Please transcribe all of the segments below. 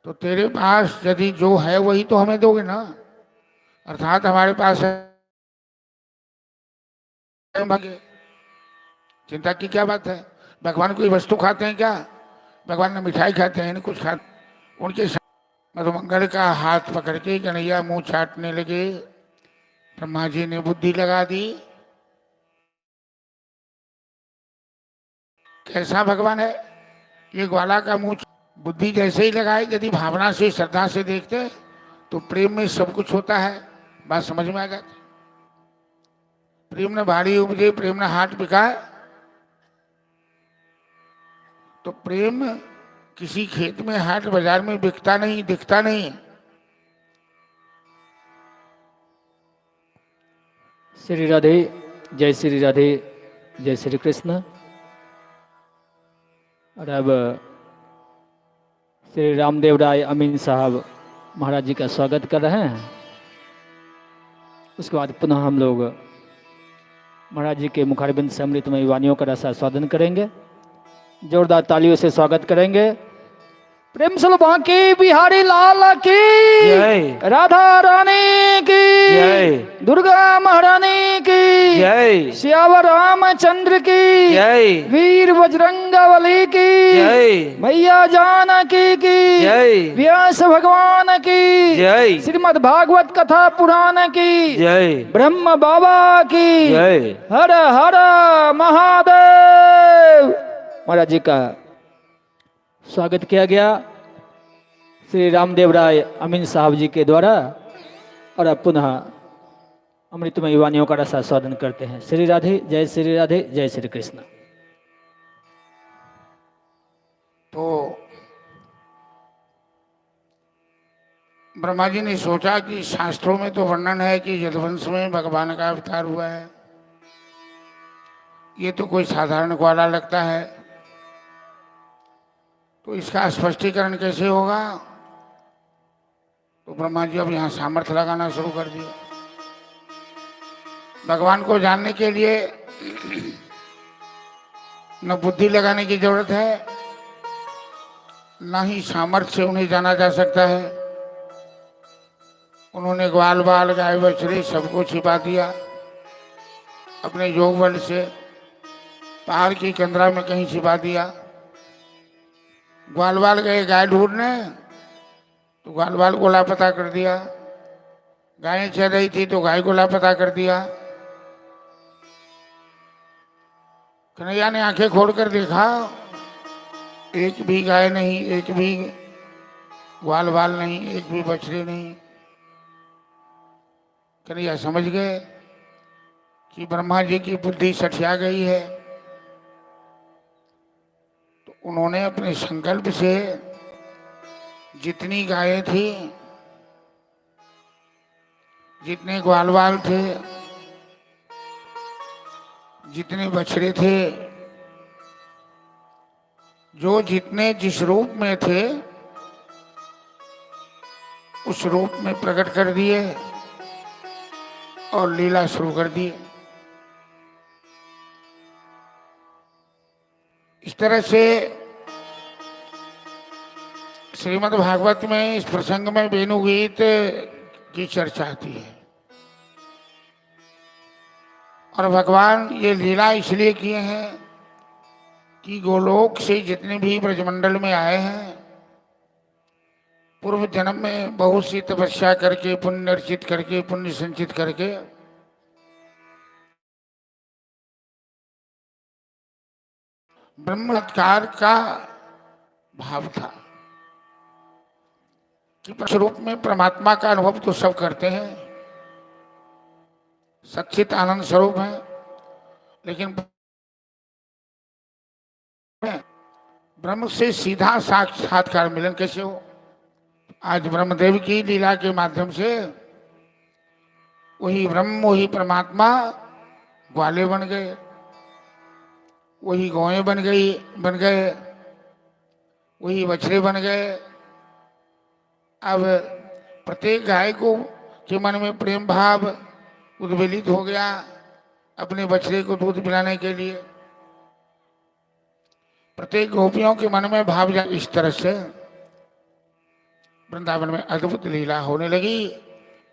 तो तेरे पास यदि जो है वही तो हमें दोगे ना। अर्थात हमारे पास है, भाग्य। चिंता की क्या बात है। भगवान कोई वस्तु खाते हैं क्या? भगवान ने मिठाई खाते हैं, नहीं कुछ खाते उनके। मधुमंगल का हाथ पकड़ के कन्हैया मुंह चाटने लगे। ब्रह्मा जी ने बुद्धि लगा दी। कैसा भगवान है ये, ग्वाला का मुंह। बुद्धि जैसे ही लगाए, यदि भावना से श्रद्धा से देखते तो प्रेम में सब कुछ होता है। बात समझ में आ जाती। प्रेम ने भारी उपजे, प्रेम ने हाथ बिकाए। तो प्रेम किसी खेत में, हाट बाजार में बिकता नहीं, दिखता नहीं। श्री राधे, जय श्री राधे, जय श्री कृष्ण। और अब श्री रामदेव राय अमीन साहब महाराज जी का स्वागत कर रहे हैं। उसके बाद पुनः हम लोग महाराज जी के मुखारबिंद से अमृतमय वाणियों का रसास्वादन करेंगे। जोरदार तालियों से स्वागत करेंगे। प्रेम से बांके बिहारी लाल की जय, राधा रानी की जय, दुर्गा महारानी की जय, श्यावर रामचंद्र की जय, वीर बजरंगबली की जय, मैया जानकी की जय, व्यास भगवान की जय, श्रीमद् भागवत कथा पुराण की जय, ब्रह्म बाबा की जय। हर हर महादेव। महाराज जी का स्वागत किया गया श्री रामदेव राय अमीन साहब जी के द्वारा। और अब पुनः अमृतमय वाणियों का रसास्वादन करते हैं। श्री राधे, जय श्री राधे, जय श्री कृष्ण। तो ब्रह्मा जी ने सोचा कि शास्त्रों में तो वर्णन है कि यदुवंश में भगवान का अवतार हुआ है, ये तो कोई साधारण ग्वाला लगता है, तो इसका स्पष्टीकरण कैसे होगा। तो ब्रह्मा जी अब यहाँ सामर्थ्य लगाना शुरू कर दिए। भगवान को जानने के लिए न बुद्धि लगाने की जरूरत है, न ही सामर्थ्य से उन्हें जाना जा सकता है। उन्होंने ग्वाल बाल गाय बछड़े सबको छिपा दिया अपने योग बल से। पहाड़ की कंदरा में कहीं छिपा दिया। ग्वाल बाल गए गाय ढूंढने, तो ग्वाल बाल को लापता कर दिया। गायें चल रही थी तो गाय को लापता कर दिया। कन्हैया ने आंखें खोलकर देखा, एक भी गाय नहीं, एक भी ग्वाल बाल नहीं, एक भी बछड़े नहीं। कन्हैया समझ गए कि ब्रह्मा जी की बुद्धि सठिया गई है। तो उन्होंने अपने संकल्प से जितनी गायें थी, जितने ग्वाल बाल थे, जितने बछड़े थे, जो जितने जिस रूप में थे उस रूप में प्रकट कर दिए और लीला शुरू कर दी। इस तरह से श्रीमद् भागवत में इस प्रसंग में वेणुगीत की चर्चा आती है। और भगवान ये लीला इसलिए किए हैं कि गोलोक से जितने भी ब्रजमंडल में आए हैं, पूर्व जन्म में बहुत सी तपस्या करके, पुण्य अर्जित करके, पुण्य संचित करके ब्रह्मत्कार का भाव था कि रूप में परमात्मा का अनुभव तो सब करते हैं, सच्चित आनंद स्वरूप है, लेकिन ब्रह्म से सीधा साक्षात्कार मिलन कैसे हो। आज ब्रह्मदेव की लीला के माध्यम से वही ब्रह्म, वही परमात्मा ग्वाले बन गए, वही गौएं बन गए, वही बछड़े बन गए। अब प्रत्येक गाय को के मन में प्रेम भाव उद्वेलित हो गया अपने बछड़े को दूध पिलाने के लिए। प्रत्येक गोपियों के मन में भाव जा इस तरह से वृंदावन में अद्भुत लीला होने लगी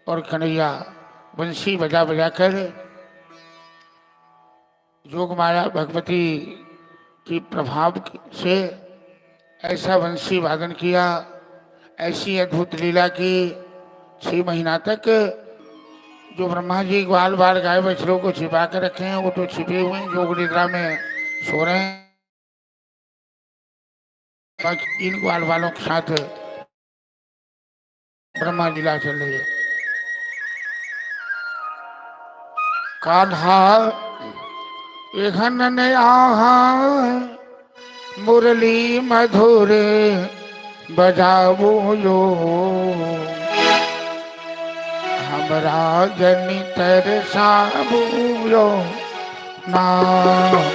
और कन्हैया बंसी बजा बजा कर योग माया भगवती की प्रभाव से ऐसा बंसी वादन किया, ऐसी अद्भुत लीला की 6 महीना तक जो ब्रह्मा जी ग्वाल बाल गाय बछड़ों को छिपा कर रखे हैं वो तो छिपे हुए हैं, योग निद्रा में सो रहे हैं। बाकी इन ग्वाल वालों के साथ ब्रह्मा लीला चल रही है। कान्हा एहन आहा मुरली मधुर बजाबो यो, हमरा जनि तरसाबो यो ना।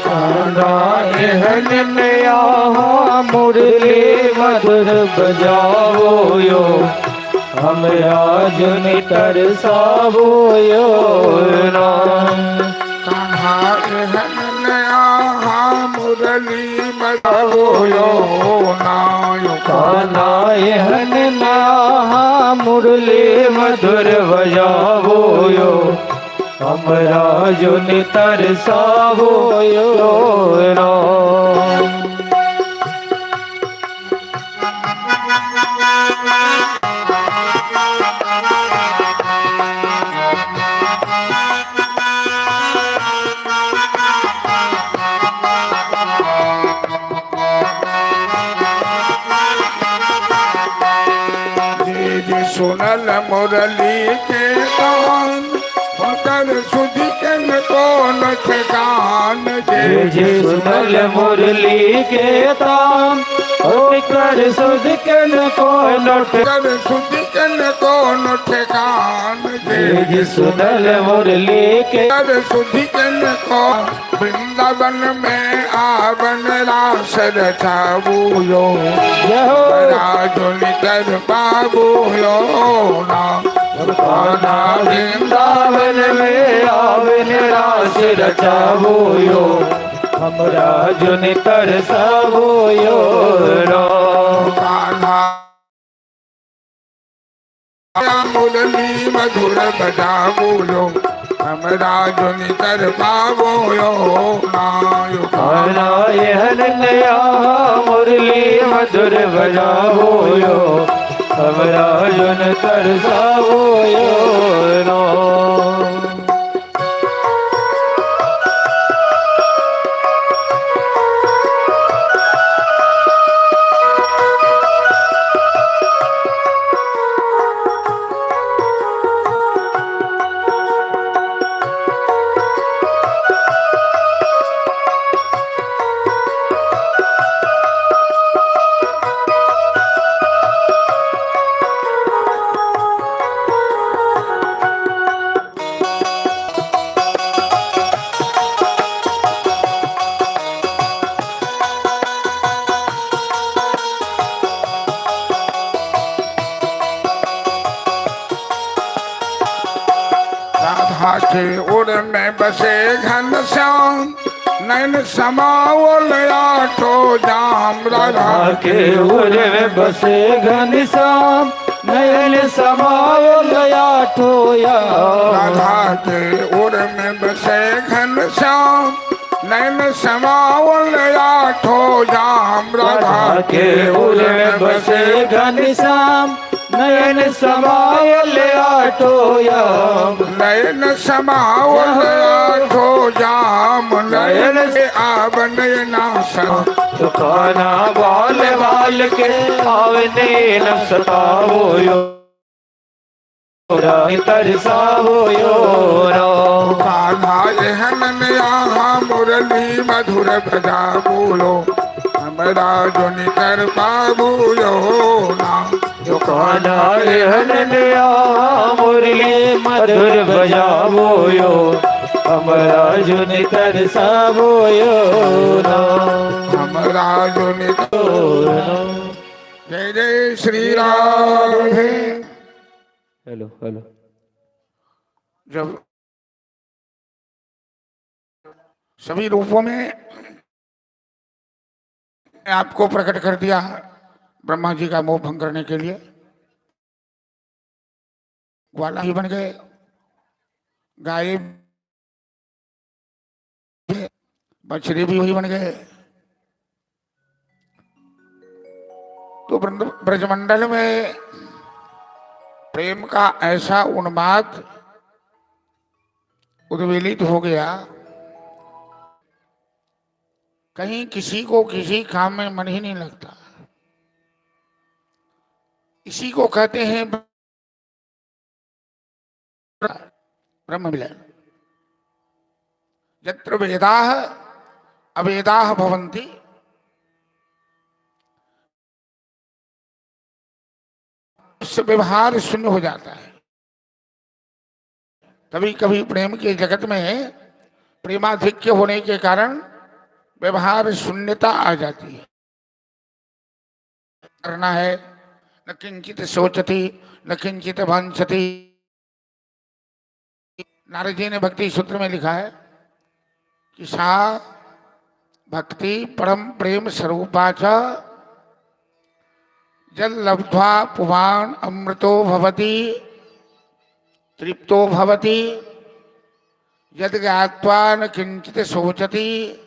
कान्हा एहन आहा मुरली मधुर बजाओ यो, हमरा जनि तरसाबो यो ना। कान्हा एहन आहा मुरली बजाबो यो ना। कान्हा एहन आहा मुरली मधुर बजाओ यो, हमरा जनि तरसाबो यो ना। सुनल मुरली के गान हुनकर सुधि के न कौन ठेकान। जे सुनल मुरली के तान ओकर सुध के न कोन हुनकर सुधि के न कौन ठेकान। जे सुनल मुरली के सुधि के न कौन। वृंदावन में आवन रास रचाबू यो, राजो निकर बाबू यो ना। कान्हा वृंदावन में आवन रास रचाबो यो, हमरा जनि तरसाबो यो ना। कान्हा मुरली मधुर बजाबो यो, हमरा जनि तरसाबो यो ना। कान्हा एहन आहा मुरली मधुर बजाबो यो, हमरा जनि तरसाबो यो ना। राधा के उर में बसे घनश्याम, नैन समावल आठो जाम। राधा के उर में बसे घनश्याम, नयन समावल आठो याम। राधा के उर में बसे घनश्याम, नैन समावल आठो जाम। राधा के उर में बसे घनश्याम, नयन समावल आठो याम। नयन समावल आठो जाम, नयन से आव नयना सा। तो कान्हा बाल बाल के आवने न सतावो यो, तरसावो यो ना। कान्हा एहन आहा मुरली मधुर बजा बोलो, हमरा जोनि कर पाबो यो ना। कान्हा एहन आहा मुरली मधुर बजावो यो, हमरा जनि तरसावो यो ना। हमरा जोनि जय जय श्री राधे। Hello hello. जब सभी रूपों में आपको प्रकट कर दिया ब्रह्मा जी का मोह भंग करने के लिए, ग्वाला ही बन गए, गाय बछड़े भी वही बन गए। तो ब्रजमंडल में प्रेम का ऐसा उन्माद उद्वेलित हो गया, कहीं किसी को किसी काम में मन ही नहीं लगता। इसी को कहते हैं ब्रह्म मिलन। यत्र वेदाः अवेदाः भवन्ति, उससे व्यवहार शून्य हो जाता है। कभी कभी प्रेम के जगत में प्रेमाधिक्य होने के कारण व्यवहार शून्यता आ जाती है। करना है, न किंचित सोचती न किंचित वांछति। नारद जी ने भक्ति सूत्र में लिखा है कि सा भक्ति परम प्रेम स्वरूपा च जल लब्ध्वा पुमान् अमृतो भवति तृप्तो भवति यद ज्ञात्वा न किंचित सोचति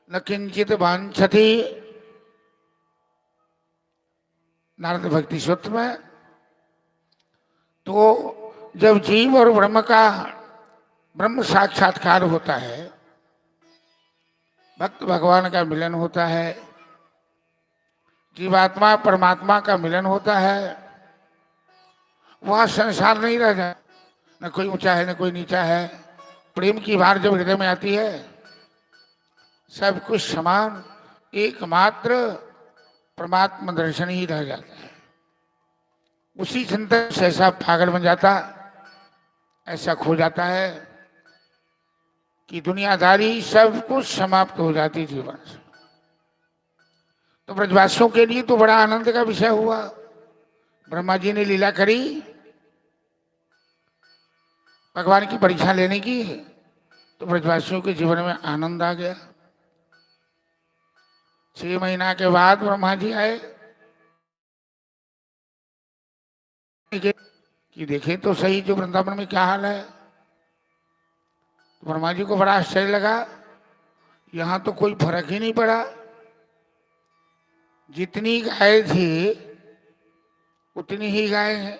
न किंचित वांछति। नारद भक्ति सूत्र में। तो जब जीव और ब्रह्म का ब्रह्म साक्षात्कार होता है, भक्त भगवान का मिलन होता है, जीवात्मा परमात्मा का मिलन होता है, वहां संसार नहीं रह जाए, न कोई ऊंचा है न कोई नीचा है। प्रेम की बात जब हृदय में आती है, सब कुछ समान एकमात्र परमात्मा दर्शन ही रह जाता है। उसी चिंतन से ऐसा पागल बन जाता, ऐसा खो जाता है कि दुनियादारी सब कुछ समाप्त हो जाती जीवन से। तो ब्रजवासियों के लिए तो बड़ा आनंद का विषय हुआ। ब्रह्मा जी ने लीला करी भगवान की परीक्षा लेने की, तो ब्रजवासियों के जीवन में आनंद आ गया। 6 महीना के बाद ब्रह्मा जी आए कि देखें तो सही जो वृंदावन में क्या हाल है। तो ब्रह्मा जी को बड़ा आश्चर्य लगा, यहाँ तो कोई फर्क ही नहीं पड़ा। जितनी गाय थी उतनी ही गाय हैं,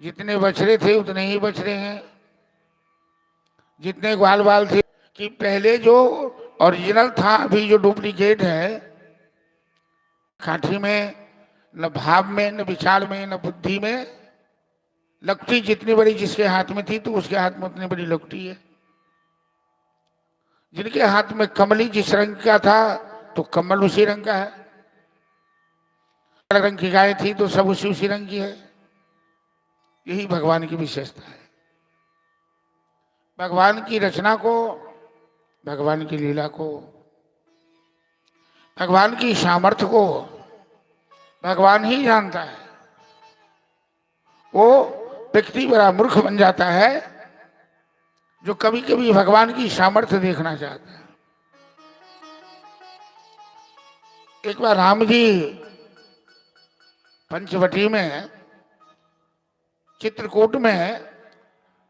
जितने बछड़े थे उतने ही बछड़े हैं, जितने ग्वाल बाल थे। कि पहले जो ओरिजिनल था, अभी जो डुप्लीकेट है, काठी में न भाव में न विचार में न बुद्धि में, लकड़ी जितनी बड़ी जिसके हाथ में थी तो उसके हाथ में उतनी बड़ी लकड़ी है। जिनके हाथ में कमली जिस रंग का था तो कमल उसी रंग का है, अलग रंग की गाय थी तो सब उसी रंग की है। यही भगवान की विशेषता है। भगवान की रचना को, भगवान की लीला को, भगवान की सामर्थ्य को भगवान ही जानता है। वो व्यक्ति बड़ा मूर्ख बन जाता है जो कभी कभी भगवान की सामर्थ्य देखना चाहता है। एक बार राम जी पंचवटी में चित्रकूट में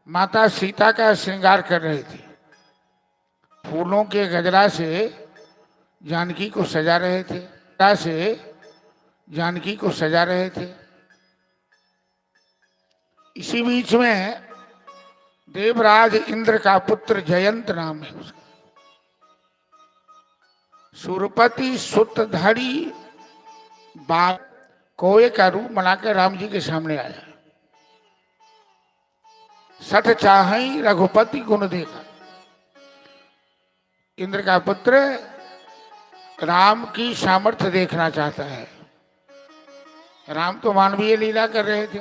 माता सीता का श्रृंगार कर रहे थे। फूलों के गजरा से जानकी को सजा रहे थे, से जानकी को सजा रहे थे। इसी बीच में देवराज इंद्र का पुत्र जयंत नाम है उसका, सुरपति सुतधारी बाप कोए का रूप बनाकर राम जी के सामने आया। सठ चाहई रघुपति गुण देखा। इंद्र का पुत्र राम की सामर्थ्य देखना चाहता है। राम तो मानवीय लीला कर रहे थे,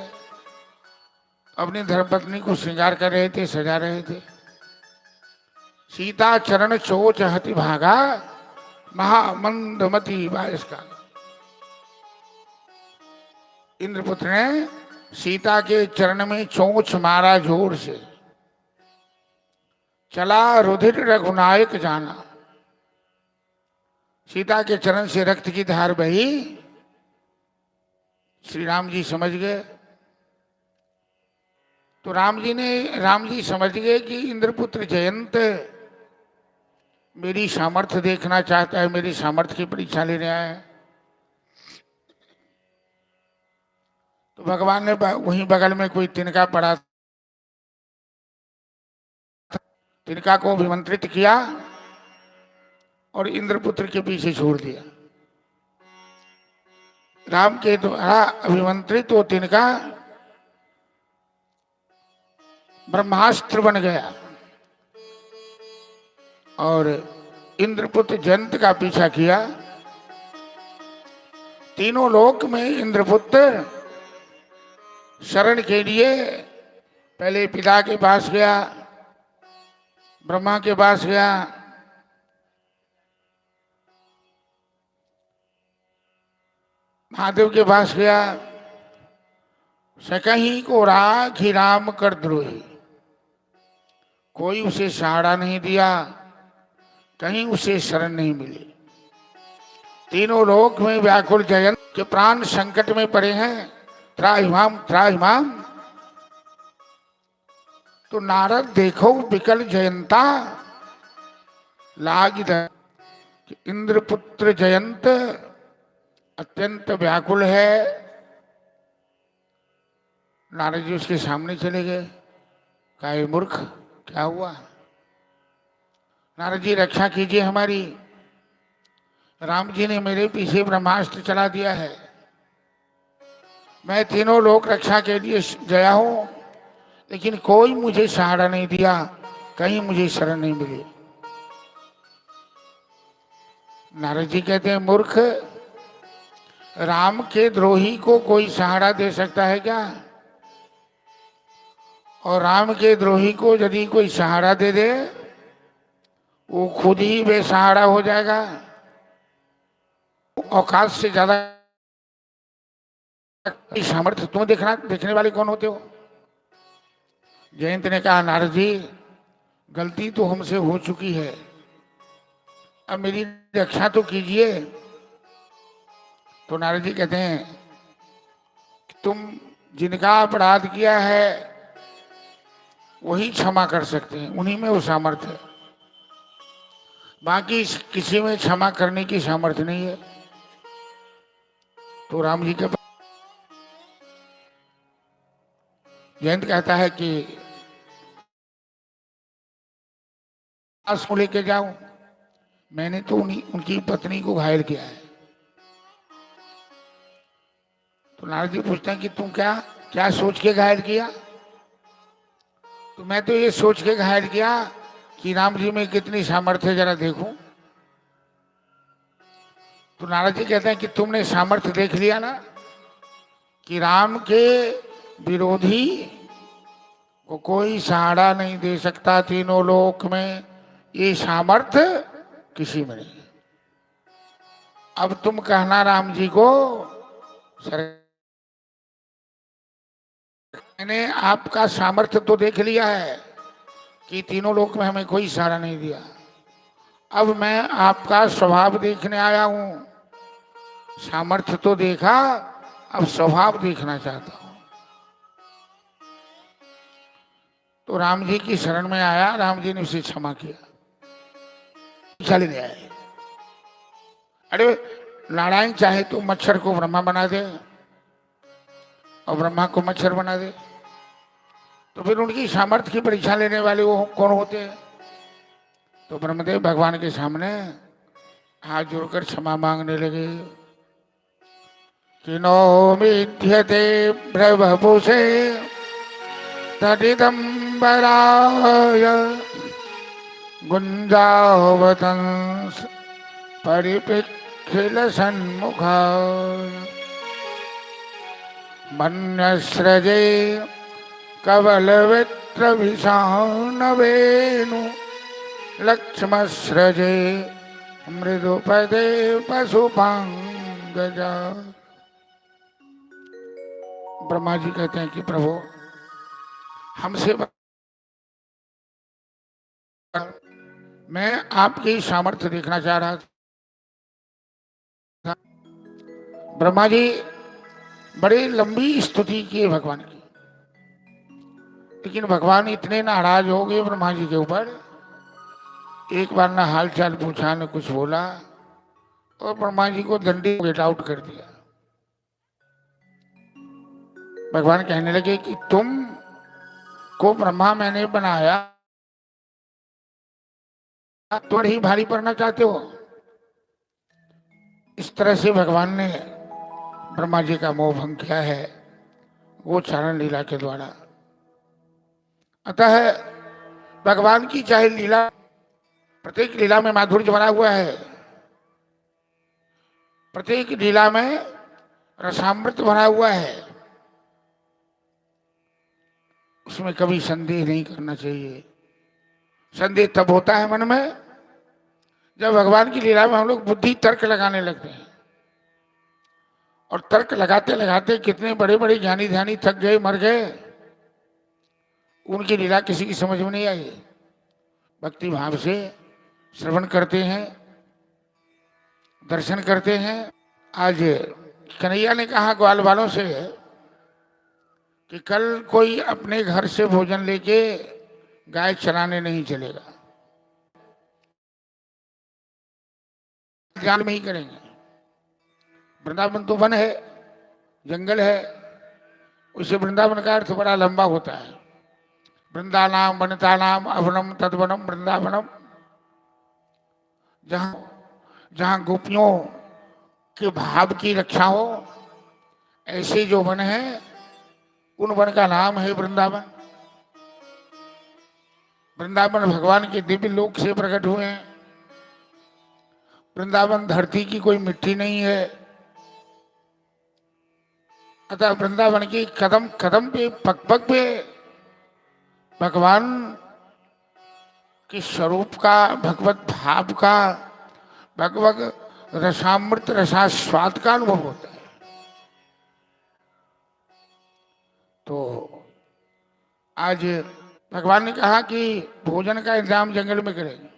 अपनी धर्मपत्नी को श्रृंगार कर रहे थे, सजा रहे थे। सीता चरण चोच हति भागा महामंदमती बारिश का। इंद्रपुत्र ने सीता के चरण में चोंच मारा जोर से, चला रुधिर रघुनायक जाना। सीता के चरण से रक्त की धार बही। श्री राम जी समझ गए तो राम जी समझ गए कि इंद्रपुत्र जयंत मेरी सामर्थ्य देखना चाहता है, मेरी सामर्थ्य की परीक्षा लेने आया है। तो भगवान ने वहीं बगल में कोई तिनका पड़ा, तिनका को अभिमंत्रित किया और इंद्रपुत्र के पीछे छोड़ दिया। राम के द्वारा अभिमंत्रित वो तिनका ब्रह्मास्त्र बन गया और इंद्रपुत्र जयंत का पीछा किया। तीनों लोक में इंद्रपुत्र शरण के लिए पहले पिता के पास गया, ब्रह्मा के पास गया, महादेव के पास गया। सकहीं को राखी राम कर द्रोही, कोई उसे सहारा नहीं दिया, कहीं उसे शरण नहीं मिली। तीनों लोक में व्याकुल जयंत के प्राण संकट में पड़े हैं, त्राहिमाम त्राहिमाम। तो नारद देखो विकल जयंता लाग कि इंद्रपुत्र जयंत अत्यंत व्याकुल है। नारद जी उसके सामने चले गए, कहा ये मूर्ख क्या हुआ? नारद जी रक्षा कीजिए हमारी, राम जी ने मेरे पीछे ब्रह्मास्त्र चला दिया है, मैं तीनों लोक रक्षा के लिए गया हूं, लेकिन कोई मुझे सहारा नहीं दिया, कहीं मुझे शरण नहीं मिली। नारद जी कहते हैं मूर्ख, राम के द्रोही को कोई सहारा दे सकता है क्या? और राम के द्रोही को यदि कोई सहारा दे दे वो खुद ही बेसहारा हो जाएगा। औकात से ज्यादा सामर्थ्य तुम देखने वाले कौन होते हो? जयंत ने कहा नारद जी गलती तो हमसे हो चुकी है, अब मेरी रक्षा तो कीजिए। तो नारद जी कहते हैं कि तुम जिनका अपराध किया है वही क्षमा कर सकते हैं, उन्हीं में वो सामर्थ्य है, बाकी किसी में क्षमा करने की सामर्थ्य नहीं है। तो राम जी के पास जयंत कहता है कि पास को लेके जाऊं, मैंने तो उनकी पत्नी को घायल किया है। तो नारद जी पूछते हैं कि तुम क्या क्या सोच के घायल किया? तो मैं तो ये सोच के घायल किया कि राम जी में कितनी सामर्थ्य जरा देखूं। तो नारद जी कहते हैं कि तुमने सामर्थ्य देख लिया ना कि राम के विरोधी को कोई सहारा नहीं दे सकता तीनों लोक में, ये सामर्थ्य किसी में नहीं। अब तुम कहना राम जी को सर, मैंने आपका सामर्थ्य तो देख लिया है कि तीनों लोक में हमें कोई सहारा नहीं दिया, अब मैं आपका स्वभाव देखने आया हूं। सामर्थ्य तो देखा, अब स्वभाव देखना चाहता हूं। तो राम जी की शरण में आया, राम जी ने उसे क्षमा किया, चले गए। अरे नारायण चाहे तो मच्छर को ब्रह्मा बना दे और ब्रह्मा को मच्छर बना दे, तो फिर उनकी सामर्थ्य की परीक्षा लेने वाले वो कौन होते हैं? तो ब्रह्मदेव भगवान के सामने हाथ जोड़कर क्षमा मांगने लगे कि नो मिथ्यते प्रभुषे तदिदंबराय गुंजावतंस परिपिखिल सन्मुखाय मन्यस्रजे कवलवित्रभिषान वेणु लक्ष्मस्रजे मृदुपदे पशुपांगजा। ब्रह्मा जी कहते हैं कि प्रभु हमसे मैं आपकी सामर्थ्य देखना चाह रहा था। ब्रह्मा जी बड़ी लंबी स्तुति की भगवान की, लेकिन भगवान इतने नाराज हो गए ब्रह्मा जी के ऊपर, एक बार ना हाल चाल पूछा न कुछ बोला, और ब्रह्मा जी को दंडी गेट आउट कर दिया। भगवान कहने लगे कि तुम को ब्रह्मा मैंने बनाया, तुम ही भारी पड़ना चाहते हो। इस तरह से भगवान ने ब्रह्मा जी का मोह भंग किया है वो चारण लीला के द्वारा। अतः भगवान की चाहे लीला, प्रत्येक लीला में माधुर्य भरा हुआ है, प्रत्येक लीला में रसामृत भरा हुआ है, उसमें कभी संदेह नहीं करना चाहिए। संदेह तब होता है मन में जब भगवान की लीला में हम लोग बुद्धि तर्क लगाने लगते हैं, और तर्क लगाते लगाते कितने बड़े बड़े ज्ञानी ध्यानी थक गए, मर गए, उनकी लीला किसी की समझ में नहीं आई। भक्ति भाव से श्रवण करते हैं, दर्शन करते हैं। आज कन्हैया ने कहा ग्वाल वालों से कि कल कोई अपने घर से भोजन लेके गाय चराने नहीं चलेगा, जान में ही करेंगे। वृंदावन तो वन है, जंगल है, उसे वृंदावन का अर्थ बड़ा लंबा होता है। वृंदानाम वनतानाम अवनम तद्वनम वृंदावनम, जहां जहां गोपियों के भाव की रक्षा हो, ऐसे जो वन है उन वन का नाम है वृंदावन। वृंदावन भगवान के दिव्य लोक से प्रकट हुए हैं। वृंदावन धरती की कोई मिट्टी नहीं है। अतः वृंदावन की कदम कदम पे, पग पग पे भगवान के स्वरूप का, भगवत भाव का, भगवत रसामृत रसास्वाद का अनुभव होता है। तो आज भगवान ने कहा कि भोजन का इंतजाम जंगल में करेंगे।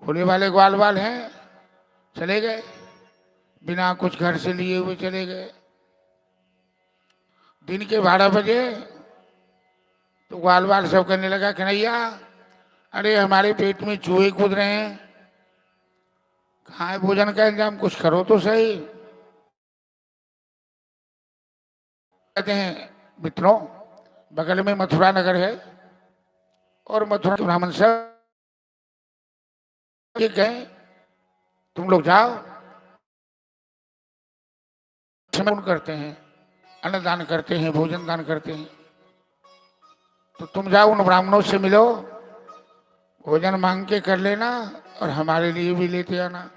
भोले वाले ग्वाल वाल हैं, चले गए, बिना कुछ घर से लिए हुए चले गए। दिन के 12 बजे तो ग्वाल वाल सब करने लगा, कन्हैया अरे हमारे पेट में चूहे कूद रहे हैं, कहाँ है भोजन का इंतजाम, कुछ करो तो सही। कहते हैं मित्रों, बगल में मथुरा नगर है, और मथुरा के ब्राह्मण सब ये कहें तुम लोग जाओ, समर्पण करते हैं, अन्नदान करते हैं, भोजन दान करते हैं, तो तुम जाओ उन ब्राह्मणों से मिलो, भोजन मांग के कर लेना और हमारे लिए भी लेते आना।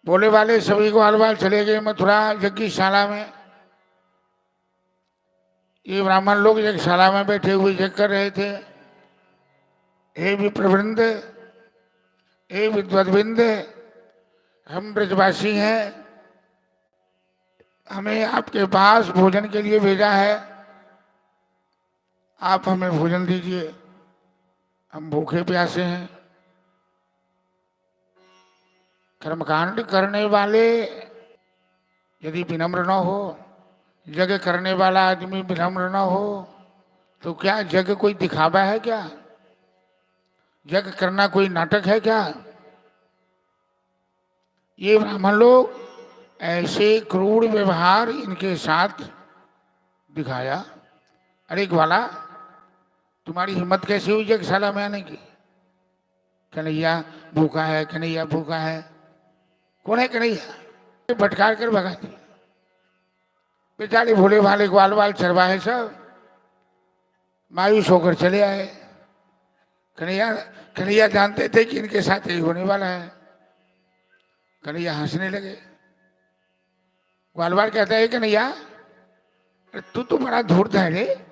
बोले वाले सभी को हलवाल चले गए मथुरा यज्ञशाला में। ये ब्राह्मण लोग यज्ञशाला में बैठे हुए यज्ञ कर रहे थे। हे विप्रवृंद, हे विद्वद्वृंद, हम ब्रजवासी हैं, हमें आपके पास भोजन के लिए भेजा है, आप हमें भोजन दीजिए, हम भूखे प्यासे हैं। कर्मकांड करने वाले यदि विनम्र न हो, यज्ञ करने वाला आदमी विनम्र न हो, तो क्या यज्ञ कोई दिखावा है क्या? यज्ञ करना कोई नाटक है क्या? ये ब्राह्मण लोग ऐसे क्रूर व्यवहार इनके साथ दिखाया। अरे ग्वाला, तुम्हारी हिम्मत कैसे हुई यज्ञशाला में आने की? कन्हैया भूखा है, कन्हैया भूखा है। कौन है कन्हैया? भटकार कर भगा दिया। बेचारे भोले भाले ग्वाल वाल चरवाहे सब मायूस होकर चले आए। कन्हैया कन्हैया जानते थे कि इनके साथ यही होने वाला है। कन्हैया हंसने लगे। ग्वाल वाल कहता है कन्हैया, तू तो बड़ा धूर्त है रे,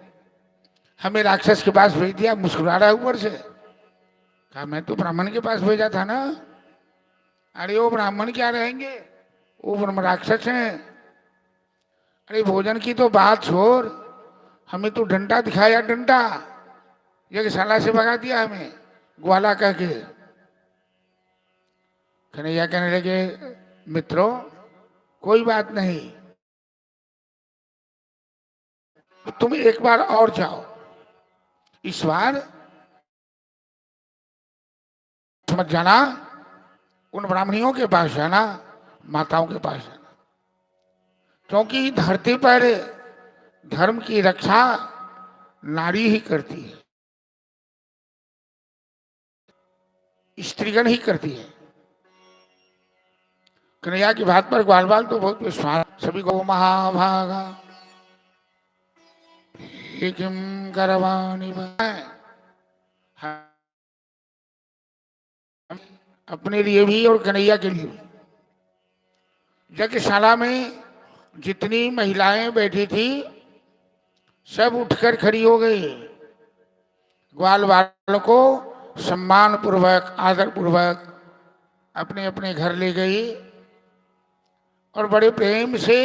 हमें राक्षस के पास भेज दिया, मुस्कुरा रहा है ऊपर से। कहा मैं तो ब्राह्मण के पास भेजा था ना। अरे वो ब्राह्मण क्या रहेंगे, वो ब्रह्म राक्षस हैं। अरे भोजन की तो बात छोड़, हमें तो डंडा दिखाया, डंडा यज्ञशाला से भगा दिया हमें ग्वाला कह के। कन्हैया कहने लगे मित्रों, कोई बात नहीं, तो तुम एक बार और जाओ, इस बार मत जाना, उन ब्राह्मणियों के पास जाना, माताओं के पास जाना, क्योंकि धरती पर धर्म की रक्षा नारी ही करती है, स्त्रीगण ही करती है। कन्हैया की बात पर ग्वाल बाल तो बहुत विश्वास, सभी को महाभागा हे किम करवाणी अपने लिए भी और कन्हैया के लिए भी। यज्ञशाला में जितनी महिलाएं बैठी थी सब उठकर खड़ी हो गई, ग्वाल बाल को सम्मान पूर्वक आदर पूर्वक अपने अपने घर ले गई और बड़े प्रेम से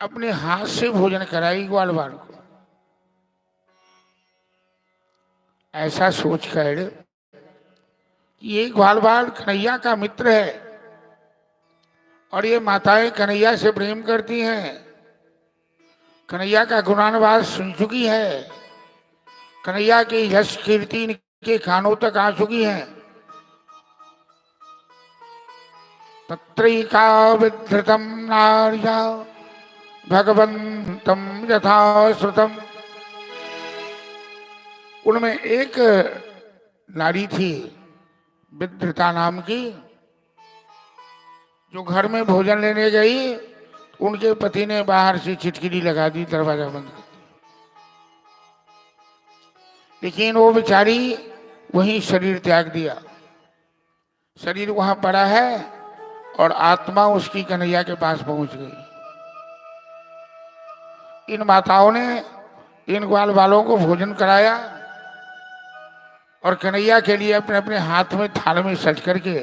अपने हाथ से भोजन कराई ग्वाल बाल को। ऐसा सोचकर ये ग्वाल बाल कन्हैया का मित्र है और ये माताएं कन्हैया से प्रेम करती हैं, कन्हैया का गुणानुवाद सुन चुकी है, कन्हैया की यश कीर्ति के कानों तक आ चुकी है। तत्रैका विधृतं नार्या भगवन्तं यथा श्रुतम्। उनमें एक नारी थी विधृता नाम की, जो घर में भोजन लेने गई, उनके पति ने बाहर से चिटकिरी लगा दी, दरवाजा बंद कर दिया। लेकिन वो बेचारी वहीं शरीर त्याग दिया, शरीर वहां पड़ा है और आत्मा उसकी कन्हैया के पास पहुंच गई। इन माताओं ने इन ग्वाल बालों को भोजन कराया और कन्हैया के लिए अपने अपने हाथ में थाल में सज करके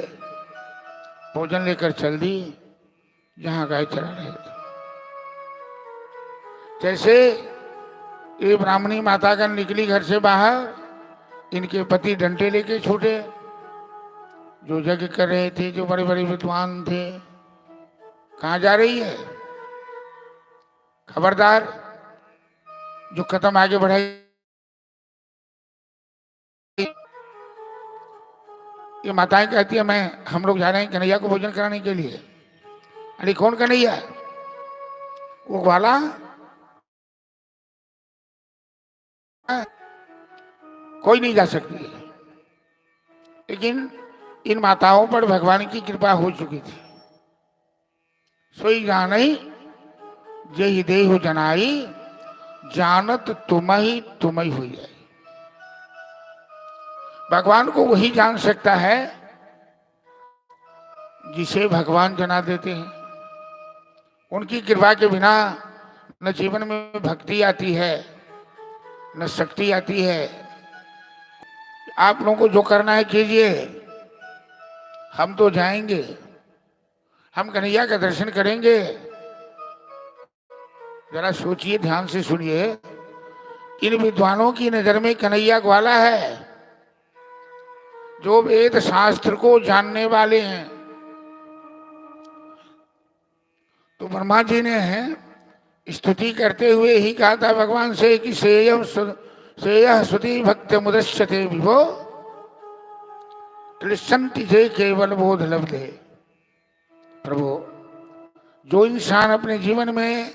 भोजन लेकर चल दी जहां गाय चरा रहे थे। जैसे ये ब्राह्मणी माता का निकली घर से बाहर, इनके पति डंडे लेके छूटे, जो यज्ञ कर रहे थे, जो बड़े बड़े विद्वान थे। कहाँ जा रही है? खबरदार, जो कदम आगे बढ़ाई। ये माताएं कहती है हम लोग जा रहे हैं कन्हैया को भोजन कराने के लिए। अरे कौन कन्हैया? वो ग्वाला कोई नहीं जा सकती है। लेकिन इन माताओं पर भगवान की कृपा हो चुकी थी। सोई जानई जेहि देहु जनाई, जानत तुम ही हुई है। भगवान को वही जान सकता है जिसे भगवान जना देते हैं। उनकी कृपा के बिना न जीवन में भक्ति आती है, न शक्ति आती है। आप लोगों को जो करना है कीजिए, हम तो जाएंगे, हम कन्हैया का दर्शन करेंगे। जरा सोचिए, ध्यान से सुनिए। इन विद्वानों की नजर में कन्हैया ग्वाला है, जो वेद शास्त्र को जानने वाले हैं। तो ब्रह्मा जी ने स्तुति करते हुए ही कहा था भगवान से कि श्रेय सुति भक्त मुदश्यते विभो क्लिशंति जे केवल बोध लब्धे। प्रभु, जो इंसान अपने जीवन में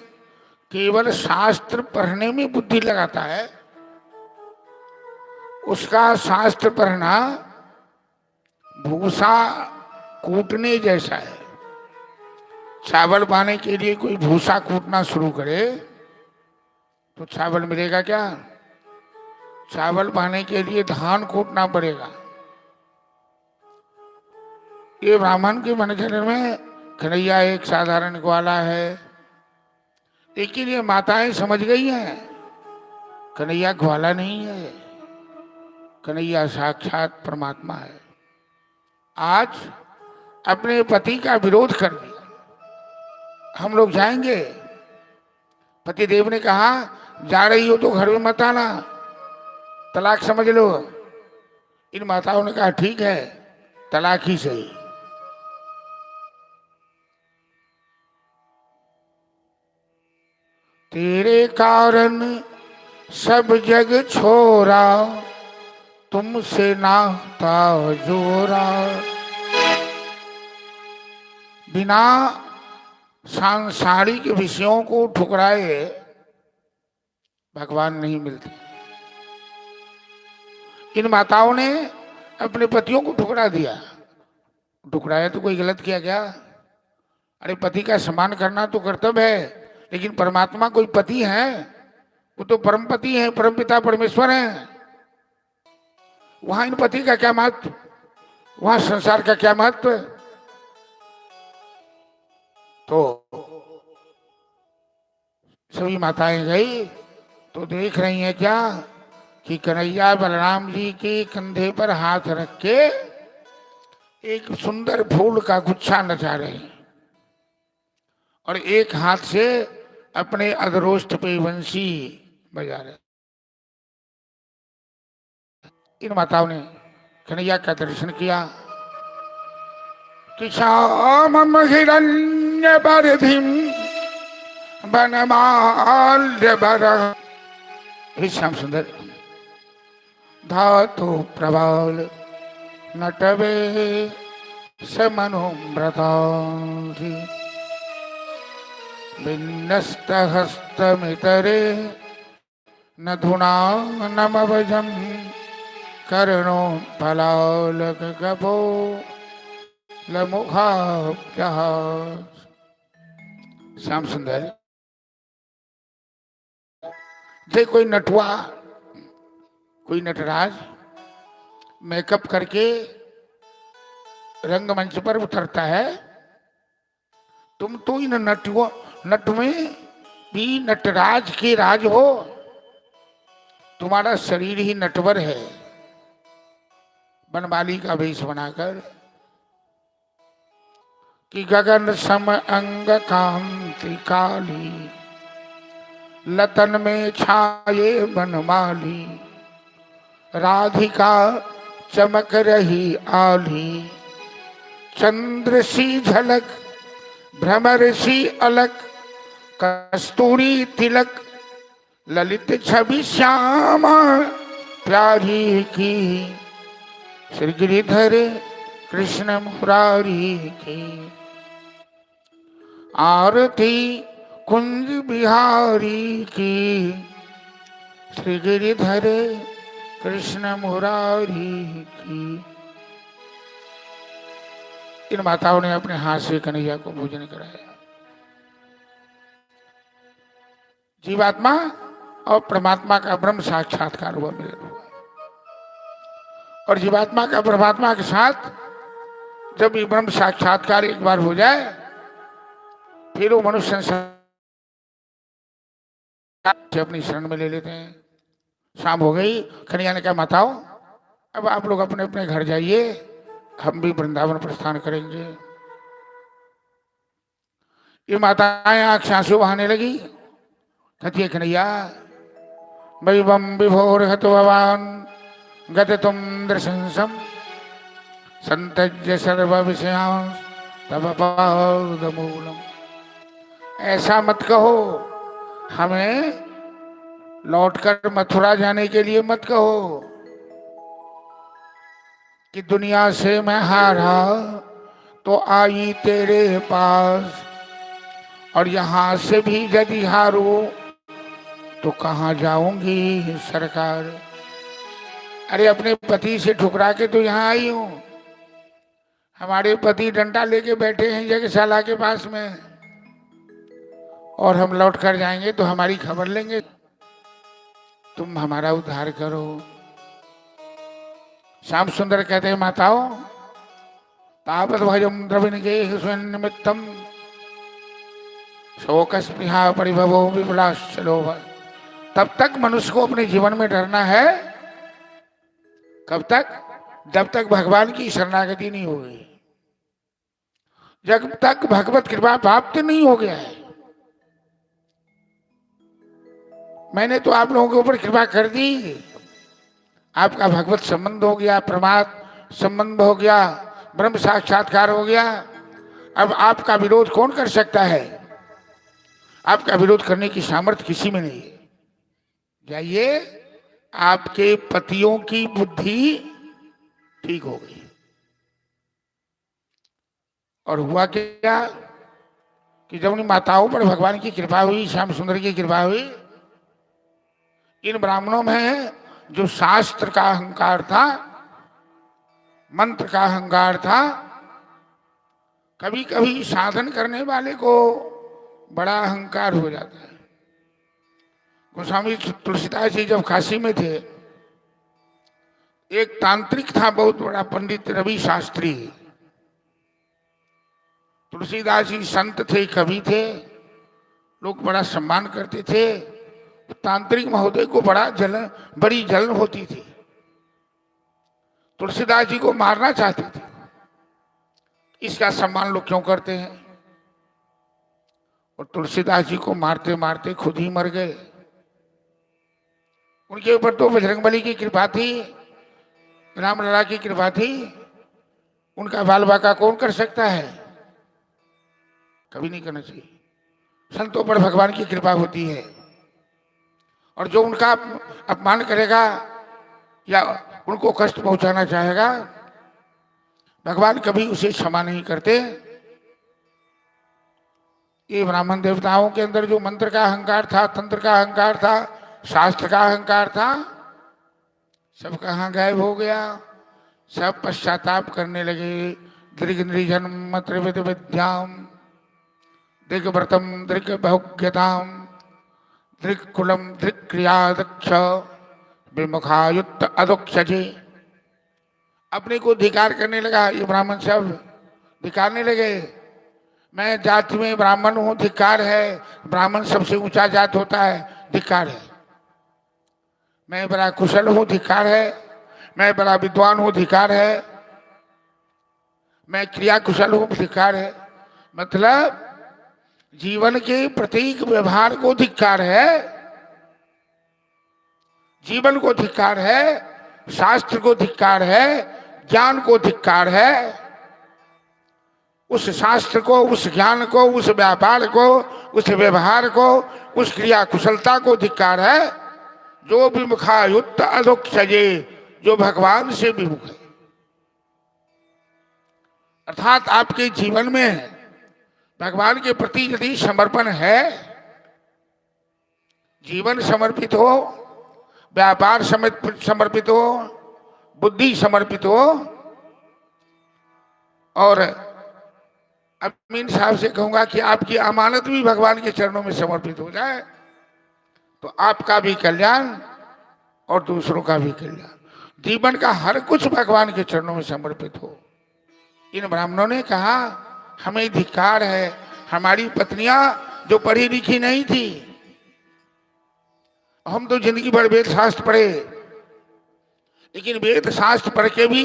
केवल शास्त्र पढ़ने में बुद्धि लगाता है, उसका शास्त्र पढ़ना भूसा कूटने जैसा है। चावल पाने के लिए कोई भूसा कूटना शुरू करे तो चावल मिलेगा क्या? चावल पाने के लिए धान कूटना पड़ेगा। ये ब्राह्मण के मनचर में कन्हैया एक साधारण ग्वाला है, लेकिन ये माताएं समझ गई हैं कन्हैया ग्वाला नहीं है, कन्हैया साक्षात परमात्मा है। आज अपने पति का विरोध कर दिया, हम लोग जाएंगे। पति देव ने कहा जा रही हो तो घर में मत आना, तलाक समझ लो। इन माताओं ने कहा ठीक है, तलाक ही सही। तेरे कारण सब जग छोड़ा, तुमसे नाता जोड़ा। बिना सांसारिक विषयों को ठुकराए भगवान नहीं मिलते। इन माताओं ने अपने पतियों को ठुकरा दिया। ठुकराया तो कोई गलत किया क्या? अरे पति का सम्मान करना तो कर्तव्य है, लेकिन परमात्मा कोई पति है? वो तो परम पति है, परम पिता परमेश्वर है। वहां इन पति का क्या महत्व, वहां संसार का क्या महत्व? तो सभी माताएं गई तो देख रही हैं क्या कि कन्हैया बलराम जी के कंधे पर हाथ रख के एक सुंदर फूल का गुच्छा नचा रहे हैं और एक हाथ से अपने अधरोष्ठ पे बंसी बजा रहे। इन माताओं ने कन्हैया का दर्शन किया कि श्यामम हिरण्य बरधिम वनमाल्य बर। हे श्याम सुंदर धातु प्रबल नटवे समनुव्रतांसि विन्यस्त हस्तमितरे नधुना नमवजं कर्णोत्पलालक गपो लमुखाभ्यः। श्याम सुंदर जे कोई नटुआ, कोई नटराज मेकअप करके रंगमंच पर उतरता है, तुम तो इन नट में भी नटराज के राज हो। तुम्हारा शरीर ही नटवर है। बनमाली का वेश बनाकर कि गगन सम अंग कांति काली, लतन में छाये बनमाली, राधिका चमक रही आली, चंद्र सी झलक भ्रमर सी अलक, कस्तूरी तिलक ललित छवि श्यामा प्यारी की, श्री गिरिधर कृष्ण मुरारी की, आरती कुंज बिहारी की, श्री गिरिधर कृष्ण मुरारी की। इन माताओं ने अपने हाथ से कन्हैया को भोजन कराया। जीवात्मा और परमात्मा का ब्रह्म साक्षात्कार हुआ, मिलन हुआ। और जीवात्मा का परमात्मा के साथ जब ये ब्रह्म साक्षात्कार एक बार हो जाए, फिर वो मनुष्य संसार से अपनी शरण में ले लेते हैं। शाम हो गई, कन्हैया ने कहा माताओं अब आप लोग अपने अपने घर जाइए, हम भी वृंदावन प्रस्थान करेंगे। ये माताएं आंख से आंसू बहाने लगी। कहती है कन्हैया वैवम विभोर हतो भवान गत तुम दर्शनसम संतज्य सर्व विषयांश तब पादमूलम। ऐसा मत कहो, हमें लौटकर मथुरा जाने के लिए मत कहो कि दुनिया से मैं हारा तो आई तेरे पास, और यहां से भी यदि हारू तो कहाँ जाऊंगी सरकार। अरे अपने पति से ठुकरा के तो यहाँ आई हूं। हमारे पति डंडा लेके बैठे हैं यज्ञशाला के पास में, और हम लौट कर जाएंगे तो हमारी खबर लेंगे। तुम हमारा उद्धार करो। श्याम सुंदर कहते हैं माताओं तावत भजम द्रविण गे स्वयं निमित्तम शोक स्पृहा परिभवो विपलाश्चलोभ। तब तक मनुष्य को अपने जीवन में डरना है। कब तक? जब तक भगवान की शरणागति नहीं होगी, जब तक भगवत कृपा प्राप्त नहीं हो गया है। मैंने तो आप लोगों के ऊपर कृपा कर दी, आपका भगवत संबंध हो गया, परमात्मा संबंध हो गया, ब्रह्म साक्षात्कार हो गया। अब आपका विरोध कौन कर सकता है? आपका विरोध करने की सामर्थ्य किसी में नहीं है। जाइए, आपके पतियों की बुद्धि ठीक हो गई। और हुआ क्या कि जब उन माताओं पर भगवान की कृपा हुई, श्याम सुंदर की कृपा हुई, इन ब्राह्मणों में जो शास्त्र का अहंकार था, मंत्र का अहंकार था, कभी कभी साधन करने वाले को बड़ा अहंकार हो जाता है। गोस्वामी तुलसीदास जी जब काशी में थे, एक तांत्रिक था बहुत बड़ा, पंडित रवि शास्त्री। तुलसीदास जी संत थे, कवि थे, लोग बड़ा सम्मान करते थे। तांत्रिक महोदय को बड़ी जलन होती थी। तुलसीदास जी को मारना चाहते थे, इसका सम्मान लोग क्यों करते हैं। और तुलसीदास जी को मारते मारते खुद ही मर गए। उनके ऊपर तो बजरंगबली की कृपा थी, रामलला की कृपा थी, उनका बाल बाका कौन कर सकता है, कभी नहीं करना चाहिए। संतों पर भगवान की कृपा होती है, और जो उनका अपमान करेगा या उनको कष्ट पहुंचाना चाहेगा, भगवान कभी उसे क्षमा नहीं करते। ये ब्राह्मण देवताओं के अंदर जो मंत्र का अहंकार था, तंत्र का अहंकार था, शास्त्र का अहंकार था, सब कहाँ गायब हो गया। सब पश्चाताप करने लगे। दृग नृजन्म त्रिविध विद्याम दृग्व्रतम दृग बहुज्ञताम दृक्कुलम दृक् क्रिया दक्ष विमुखायुक्त अदोक्षजे। अपने को धिकार करने लगा। ये ब्राह्मण सब धिकारने लगे, मैं जाति में ब्राह्मण हूं, धिकार है। ब्राह्मण सबसे ऊंचा जात होता है, धिकार है। मैं बड़ा कुशल हूं, धिकार है। मैं बड़ा विद्वान हूं, धिकार है। मैं क्रिया कुशल हूं, धिकार है। मतलब जीवन के प्रत्येक व्यवहार को धिक्कार है, जीवन को धिक्कार है, शास्त्र को धिक्कार है, ज्ञान को धिक्कार है। उस शास्त्र को, उस ज्ञान को, उस व्यापार को, उस व्यवहार को, उस क्रिया कुशलता को धिक्कार है जो विमुखायुक्त अधोक्षजे, जो भगवान से विमुख है। अर्थात आपके जीवन में भगवान के प्रति यदि समर्पण है, जीवन समर्पित हो, व्यापार समर्पित हो, बुद्धि समर्पित हो, और अमीन साहब से कहूंगा कि आपकी अमानत भी भगवान के चरणों में समर्पित हो जाए, तो आपका भी कल्याण और दूसरों का भी कल्याण। जीवन का हर कुछ भगवान के चरणों में समर्पित हो। इन ब्राह्मणों ने कहा, हमें धिक्कार है, हमारी पत्नियां जो पढ़ी लिखी नहीं थी, हम तो जिंदगी भर वेद शास्त्र पढ़े, लेकिन वेद शास्त्र पढ़ के भी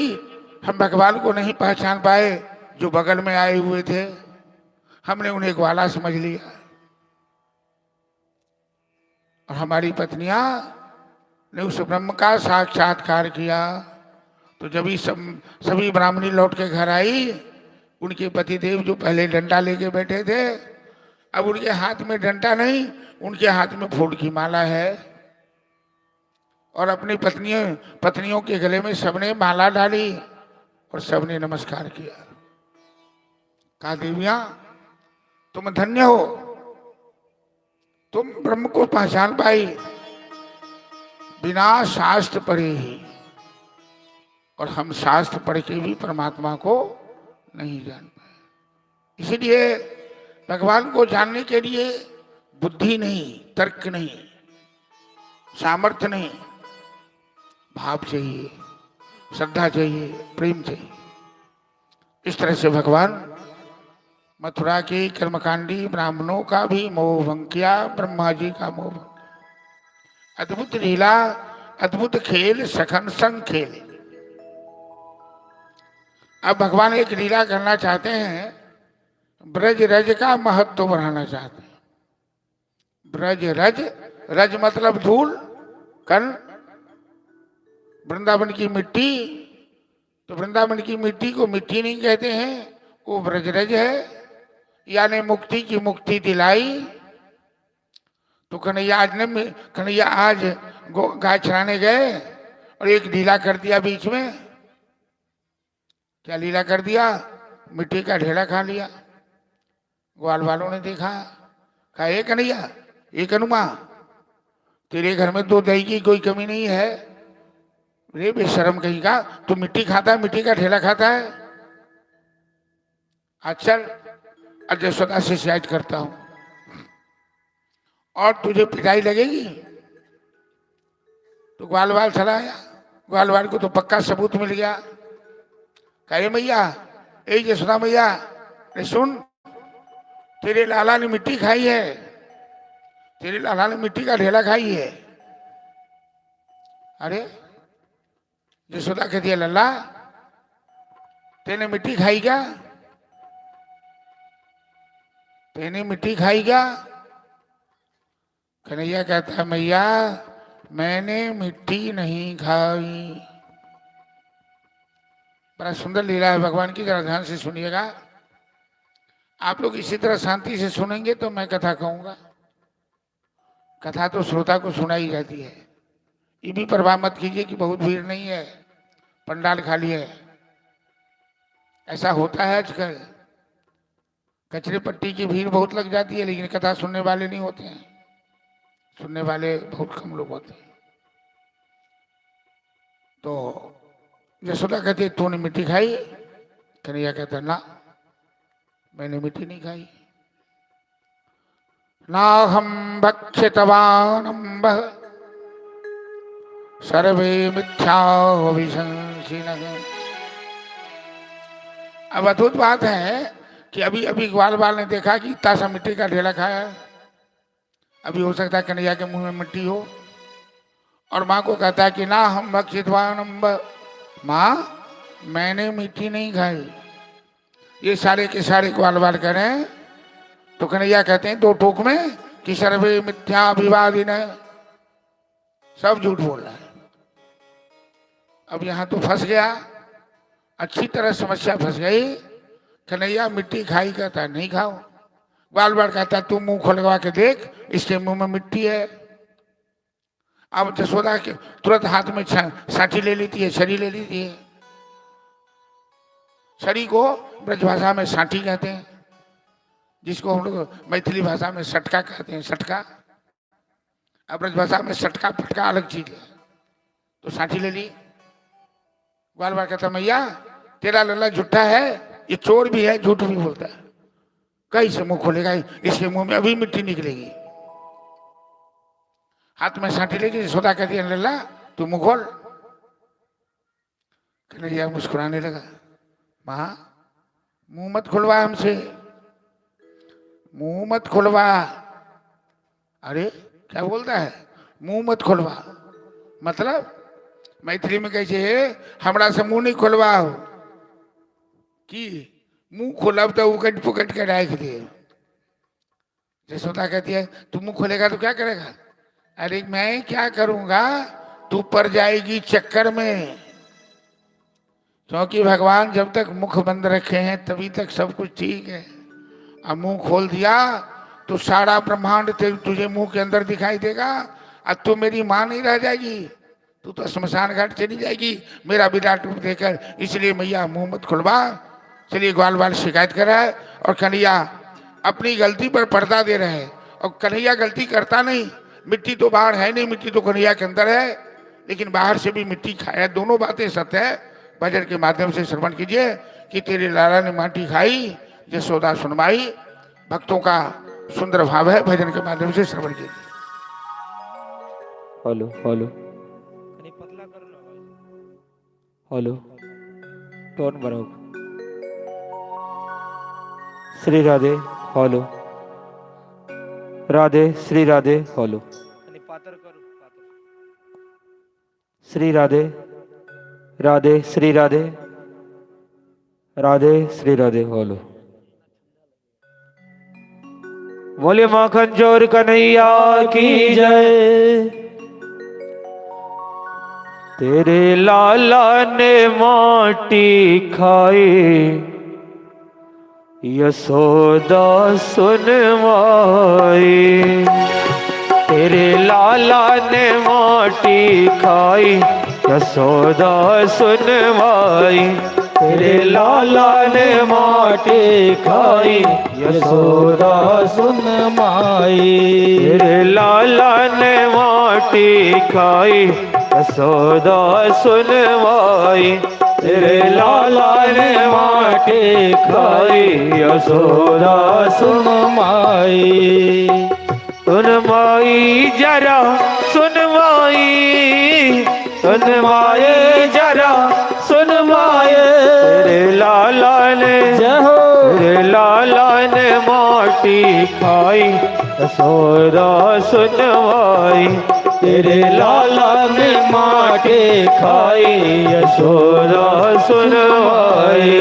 हम भगवान को नहीं पहचान पाए। जो बगल में आए हुए थे, हमने उन्हें ग्वाला समझ लिया, और हमारी पत्नियां ने उस ब्रह्म का साक्षात्कार किया। तो जब ही सभी ब्राह्मणी लौट के घर आई, उनके पतिदेव जो पहले डंडा लेके बैठे थे, अब उनके हाथ में डंडा नहीं, उनके हाथ में फूल की माला है। और अपनी पत्नियों के गले में सबने माला डाली और सबने नमस्कार किया। कहा, देवियां तुम धन्य हो, तुम ब्रह्म को पहचान पाई बिना शास्त्र पढ़े ही, और हम शास्त्र पढ़ के भी परमात्मा को नहीं जान पाए। इसलिए भगवान को जानने के लिए बुद्धि नहीं, तर्क नहीं, सामर्थ्य नहीं, भाव चाहिए, श्रद्धा चाहिए, प्रेम चाहिए। इस तरह से भगवान मथुरा के कर्मकांडी ब्राह्मणों का भी मोह भंग किया, ब्रह्मा जी का मोह भंग। अद्भुत लीला, अद्भुत खेल, सखन संग खेल। अब भगवान एक लीला करना चाहते हैं, ब्रज रज का महत्व बढ़ाना चाहते हैं। ब्रज रज, रज मतलब धूल, कण, वृंदावन की मिट्टी। तो वृंदावन की मिट्टी को मिट्टी नहीं कहते हैं, वो ब्रजरज है, यानी मुक्ति की मुक्ति दिलाई, तो कन्हैया आज गाय चराने गए और एक ढीला कर दिया बीच में। क्या लीला कर दिया? मिट्टी का ढेला खा लिया। ग्वाल वालों ने देखा, कहा ए कन्हैया, ए कनुमा, तेरे घर में तो दही की कोई कमी नहीं है, रे बेशर्म कहीं का, तू मिट्टी खाता है, मिट्टी का ढेला खाता है। अच्छा, आज यशोदा से शिकायत करता हूं और तुझे पिटाई लगेगी। तो ग्वाल वाल चला आया। ग्वाल वाल को तो पक्का सबूत मिल गया। कहे मैया, ए यशोदा मैया, अरे सुन, तेरे लाला ने मिट्टी खाई है, तेरे लाला ने मिट्टी का ढेला खाई है। अरे यशोदा कहती है, लल्ला तेने मिट्टी खाई क्या? तेने मिट्टी खाई क्या? कन्हैया कहता है, मैया मैंने मिट्टी नहीं खाई। बड़ा सुंदर लीला है भगवान की, जरा ध्यान से सुनिएगा। आप लोग इसी तरह शांति से सुनेंगे तो मैं कथा कहूंगा। कथा तो श्रोता को सुनाई जाती है। ये भी परवाह मत कीजिए कि बहुत भीड़ नहीं है, पंडाल खाली है। ऐसा होता है आजकल, कचरे पट्टी की भीड़ बहुत लग जाती है, लेकिन कथा सुनने वाले नहीं होते हैं। सुनने वाले बहुत कम लोग होते हैं। तो यशोदा कहती है, तूने मिट्टी खाई? कन्हैया कहता ना, मैंने मिट्टी नहीं खाई। नाहं भक्षितवानम्ब सर्वे मिथ्याभिशंसिनः। अब अद्भुत बात है कि अभी अभी ग्वाल बाल ने देखा कि इतना सा मिट्टी का ढेला खाया। अभी हो सकता है कन्हैया के मुंह में मिट्टी हो। और माँ को कहता है कि ना हम भक्षितवानम्ब, माँ मैंने मिट्टी नहीं खाई। ये सारे के सारे ग्वाल बाल करें तो कन्हैया कहते हैं दो टोक में कि सर्वे मिथ्याभिवादिन, सब झूठ बोल रहा है। अब यहां तो फंस गया, अच्छी तरह समस्या फंस गई। कन्हैया मिट्टी खाई? कहता नहीं खाओ। ग्वाल बाल कहता तू मुंह खोलवा के देख, इसके मुंह में मिट्टी है। अब यशोदा के तुरंत हाथ में साठी ले लेती है, छड़ी ले लेती है। छड़ी को ब्रजभाषा में साठी कहते हैं, जिसको हम लोग मैथिली भाषा में सटका कहते हैं, सटका। अब ब्रजभाषा में सटका फटका अलग चीज है। तो साठी ले ली। ग्वाल बाल कहता मैया तेरा लल्ला झूठा है, ये चोर भी है, झूठ भी बोलता है, कैसे मुंह खोलेगा, इसके मुंह में अभी मिट्टी निकलेगी। हाथ में साठी लेगी। यशोदा कहती है लल्ला तू मुंह खोल। कन्हैया मुस्कुराने लगा। माँ मुंह मत खुलवा हमसे, मुंह मत खुलवा। अरे क्या बोलता है, मुंह मत खुलवा? मतलब मैथिली में कैसे है, हमरा से मुंह नहीं खुलवाओ कि मुंह खोलब तो उकट पुकट के राख दे। यशोदा कहती है तू मुंह खोलेगा तो क्या करेगा? अरे मैं क्या करूंगा, तू पड़ जाएगी चक्कर में। क्योंकि भगवान जब तक मुख बंद रखे हैं तभी तक सब कुछ ठीक है। अब मुंह खोल दिया तो सारा ब्रह्मांड तुझे मुंह के अंदर दिखाई देगा। अब तू मेरी मां नहीं रह जाएगी, तू तो श्मशान घाट चली जाएगी मेरा विराट रूप देकर। इसलिए मैया मुंह मत खुलवा। चलिए ग्वाल बाल शिकायत कर रहा है और कन्हैया अपनी गलती पर पर्दा दे रहे हैं। और कन्हैया गलती करता नहीं, मिट्टी तो बाहर है नहीं, मिट्टी तो कन्हैया के अंदर है, लेकिन बाहर से भी मिट्टी खाया। दोनों बातें सत्य है। भजन के माध्यम से श्रवण कीजिए कि तेरे लाला ने माटी खाई, यशोदा सुनवाई। भक्तों का सुंदर भाव है, भजन के माध्यम से श्रवण कीजिए। हेलो हेलो हेलो, टोन बढ़ाओ। Shri Radhe hello, Radhe Shri Radhe hello, Shri Radhe Radhe Shri Radhe, Radhe Shri Radhe hello. बोले माखन चोर कन्हैया की जय। तेरे लाला ने माटी खाई, यशोदा सुनवाई। तेरे लाला ने माटी खाई यशोदा सुनवाई। तेरे लाला ने माटी खाई यशोदा सुन माई। तेरे लाला ने माटी खाई यशोदा सुनवाई। तेरे लाला ने माटी खाई यशोदा सुन माई। सुन माई जरा सुन माई, सुन माई जरा सुन माई। तेरे लाला ने जय हो। तेरे लाला ने माटी खाई यशोदा सुनवाई। तेरे लाला ने माटी खाई यशोदा सुनवाई।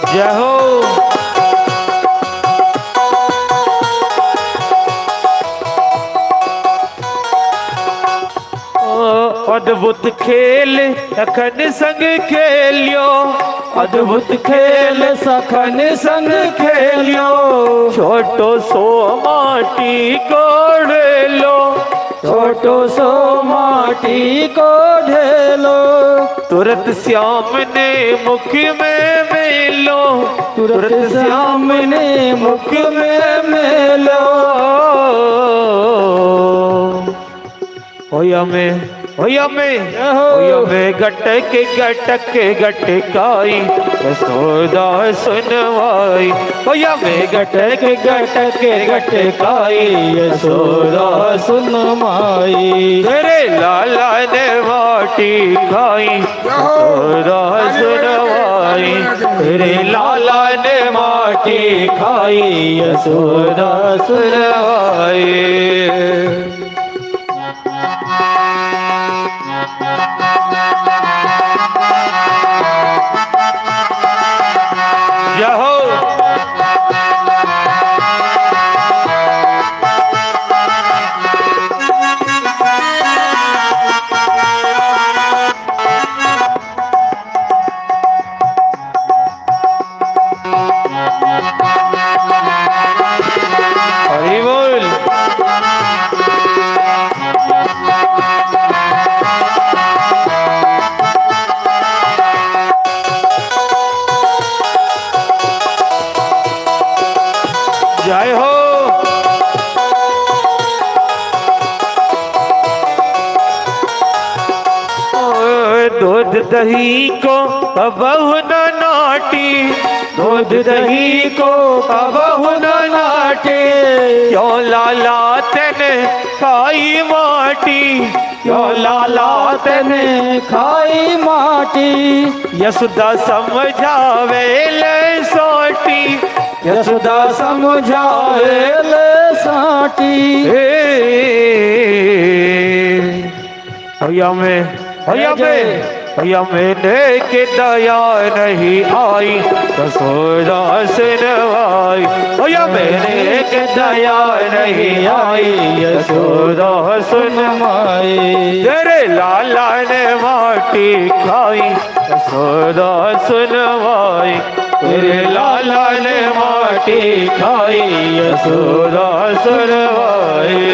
जय हो। अद्भुत खेल अखन संग खेलियो, अद्भुत खेल सखन संग खेलियो। छोटो सो माटी कोड़ेलो, छोटो सो माटी को ढेलो। तुरत श्याम ने मुख में मेलो, तुरत सामने मुख में मेलो। होया में गटक गटक गटकाई यशोदा सुनवाई। होया में गटक गटक गटकाई यशोदा सुन माई। तेरे लाला ने माटी खाई यशोदा सुनवाई। तेरे लाला ने माटी खाई यशोदा सुनवाई। जय हो। हरि बोल। जय हो। दूध दही को कबहु न नाटी, दूध दही को कबहु न नाटे। क्यों लाला तेने खाई माटी, क्यों लाला तेने खाई माटी। यशोदा समझावे ले सोटी, यशोदा समझावे ले साटी। भैया मैंने के दया नहीं आई यशोदा सुनवाई। भैया मैंने के दया नहीं आई यशोदा सुनवाई। तेरे लाला ने माटी खाई यशोदा सुनवाई। तेरे लाला ने माटी खाई यशोदा सुनवाई।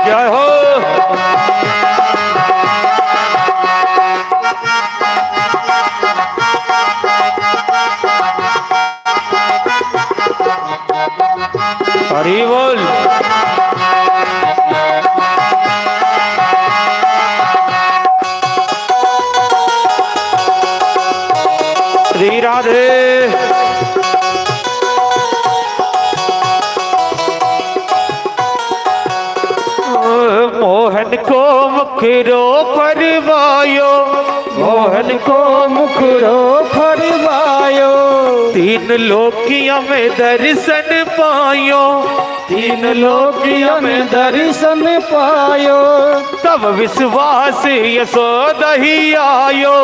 जय हो। हरि बोल। श्री राधे। मोहन को मुखरो परवायो, मोहन को मुखरो तीन लोकियों में दर्शन पायो, तीन लोकियों में दर्शन पायो, तब विश्वास यशोदा ही आयो,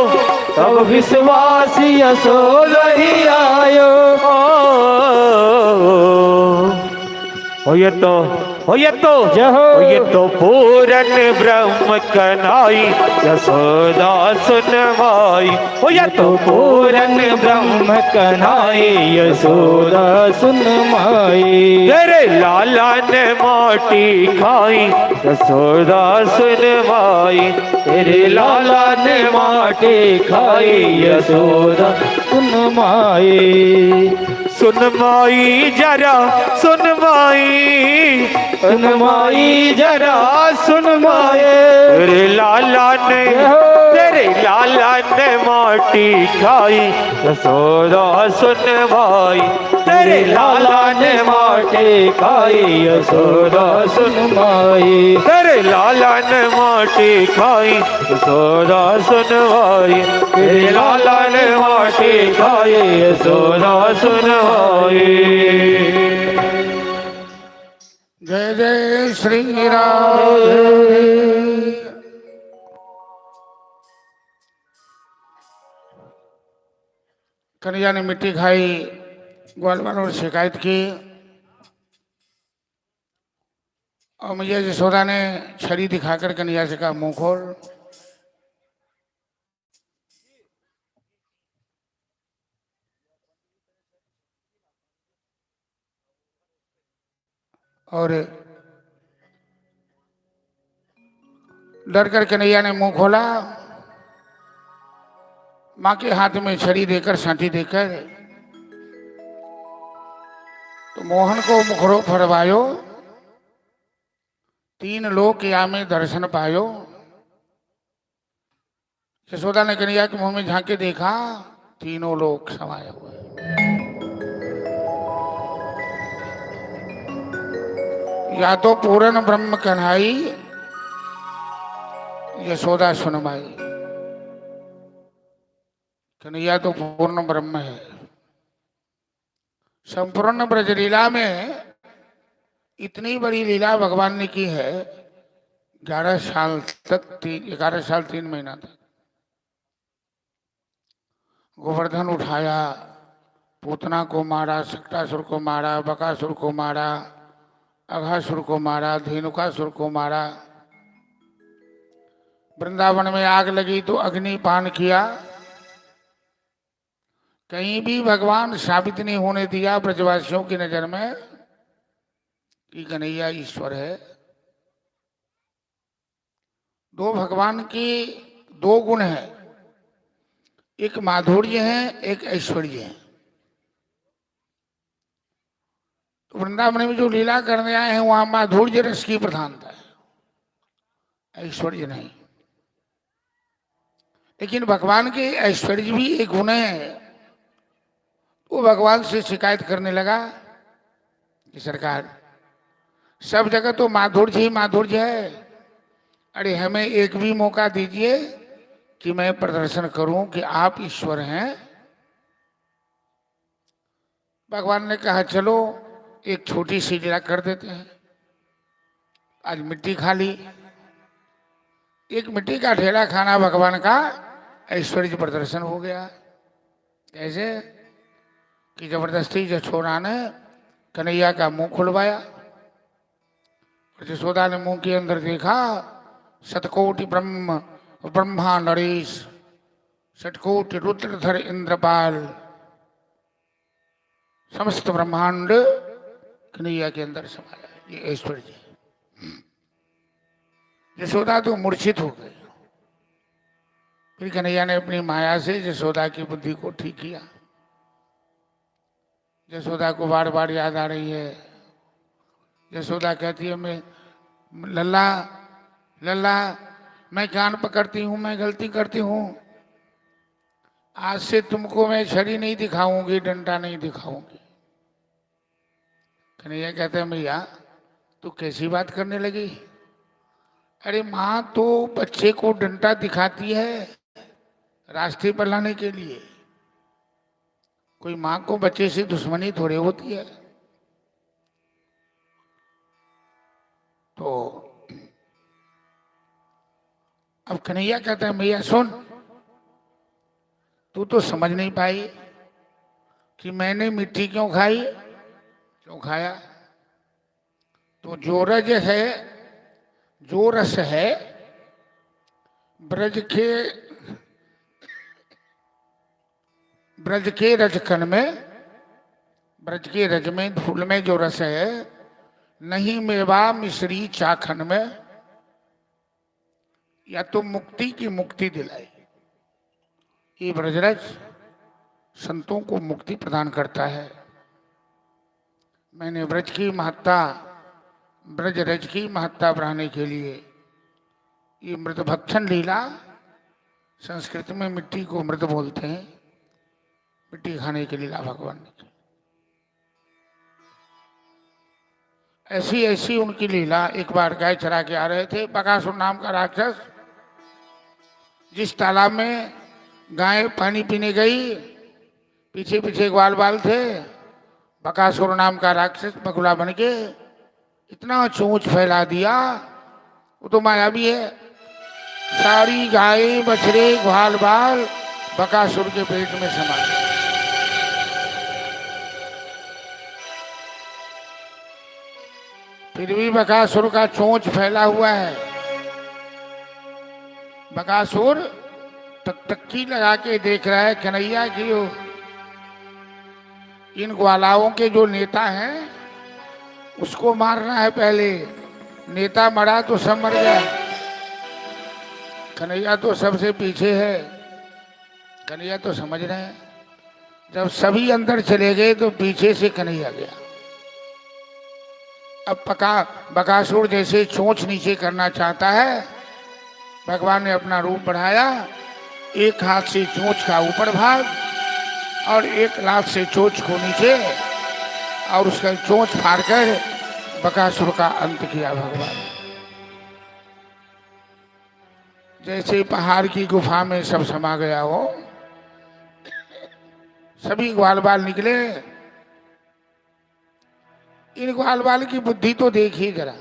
तब विश्वास यशोदा ही आयो। हो ये तो जय हो। ये तो पूरन ब्रह्म कन्हई यशोदा सुनवाई, हो ये तो पूरन ब्रह्म कन्हई यशोदा सुन माई। तेरे लाला ने माटी खाई यशोदा सुनवाई, तेरे लाला ने माटी खाई यशोदा सुन माई। सुन माई जरा सुन माई, सुन माई जरा सुन माए। तेरे लाला ने माटी खाई यशोदा सुनवाई, तेरे लाला ने माटी खाई यशोदा सुन माई। तेरे लाला ने माटी खाई यशोदा सुनवाई, तेरे लाला ने माटी खाई यशोदा सुनवाई। जय जय श्री राम। कन्हैया ने मिट्टी खाई, ग्वाल वालों ने शिकायत की और मैया यशोदा ने छड़ी दिखाकर कन्हैया से कहा मुंह खोल। और डर कर कन्हैया ने मुंह खोला। माँ के हाथ में छड़ी देकर, सांठी देकर तो मोहन को मुखरो फरवायो, तीन लोक या में दर्शन पायो। यशोदा ने कन्हैया के मुंह में झांक के देखा, तीनों लोक समाये हुए। या तो पूर्ण ब्रह्म कन्हई यशोदा सुनमाई। कन्हैया तो पूर्ण ब्रह्म है। संपूर्ण ब्रज लीला में इतनी बड़ी लीला भगवान ने की है। 11 साल तक, 11 साल 3 महीना तक गोवर्धन उठाया, पूतना को मारा, सक्टासुर को मारा, बकासुर को मारा, अघासुर को मारा, धेनुकासुर को मारा। वृंदावन में आग लगी तो अग्निपान किया। कहीं भी भगवान साबित नहीं होने दिया ब्रजवासियों की नजर में कि कन्हैया ईश्वर है। दो भगवान की दो गुण हैं, एक माधुर्य है, एक ऐश्वर्य है। तो वृंदावन में जो लीला करने आए हैं वहां माधुर्य रस की प्रधानता है, ऐश्वर्य नहीं। लेकिन भगवान के ऐश्वर्य भी एक गुण है। वो भगवान से शिकायत करने लगा कि सरकार, सब जगह तो माधुर्य ही माधुर्य है, अरे हमें एक भी मौका दीजिए कि मैं प्रदर्शन करूं कि आप ईश्वर हैं। भगवान ने कहा चलो एक छोटी सी लीला कर देते हैं। आज मिट्टी खा ली। एक मिट्टी का ढेला खाना भगवान का ऐश्वर्य प्रदर्शन हो गया। कैसे कि जबरदस्ती यशोदा ने कन्हैया का मुंह खुलवाया। यशोदा ने मुंह के अंदर देखा, शतकोटि ब्रह्मा नरेश, शतकोटि रुद्रधर इंद्रपाल, समस्त ब्रह्मांड कन्हैया के अंदर समाया। ये ऐश्वर्य है। यशोदा तो मूर्छित हो गई। फिर कन्हैया ने अपनी माया से यशोदा की बुद्धि को ठीक किया। यशोदा को बार बार याद आ रही है। यशोदा कहती है मैं लल्ला लल्ला मैं कान पकड़ती हूँ, मैं गलती करती हूँ। आज से तुमको मैं छड़ी नहीं दिखाऊंगी, डंडा नहीं दिखाऊंगी। कन्हैया कहते हैं मैया तू कैसी बात करने लगी? अरे माँ तो बच्चे को डंडा दिखाती है रास्ते पर लाने के लिए, कोई मां को बच्चे से दुश्मनी थोड़ी होती है। तो अब कन्हैया कहता है मैया सुन, तू तो समझ नहीं पाई कि मैंने मिट्टी क्यों खाई, क्यों खाया। तो जो रज है, जो रस है ब्रज के रजकन में, ब्रज के रज में, धूल में जो रस है, नहीं मेवा मिश्री चाखन में, या तो मुक्ति की मुक्ति दिलाई। ये ब्रजरज संतों को मुक्ति प्रदान करता है। मैंने ब्रज की महत्ता, ब्रज रज की महत्ता बढ़ाने के लिए ये मृत भक्षण लीला, संस्कृत में मिट्टी को मृत बोलते हैं, मिट्टी खाने की लीला भगवान ने की। ऐसी ऐसी उनकी लीला। एक बार गाय चरा के आ रहे थे, बकासुर नाम का राक्षस, जिस तालाब में गाय पानी पीने गई, पीछे पीछे ग्वाल बाल थे, बकासुर नाम का राक्षस बगुला बन के इतना चोंच फैला दिया, वो तो मायावी है। सारी गाय बछड़े ग्वाल बाल बकासुर के पेट में समा गए। फिर भी बकासुर का चोंच फैला हुआ है। बकासुर टकटकी लगा के देख रहा है कन्हैया की इन ग्वालाओं के जो नेता हैं उसको मारना है पहले। नेता मरा तो सब मर गया, कन्हैया तो सबसे पीछे है। कन्हैया तो समझ रहे हैं, जब सभी अंदर चले गए तो पीछे से कन्हैया गया। अब बकासुर जैसे चोंच नीचे करना चाहता है, भगवान ने अपना रूप बढ़ाया, एक हाथ से चोंच का ऊपर भाग और एक हाथ से चोंच को नीचे, और उसका चोंच फाड़कर बकासुर का अंत किया भगवान। जैसे पहाड़ की गुफा में सब समा गया हो, सभी ग्वाल बाल निकले। इन ग्वाल बाल की बुद्धि तो देखिए जरा,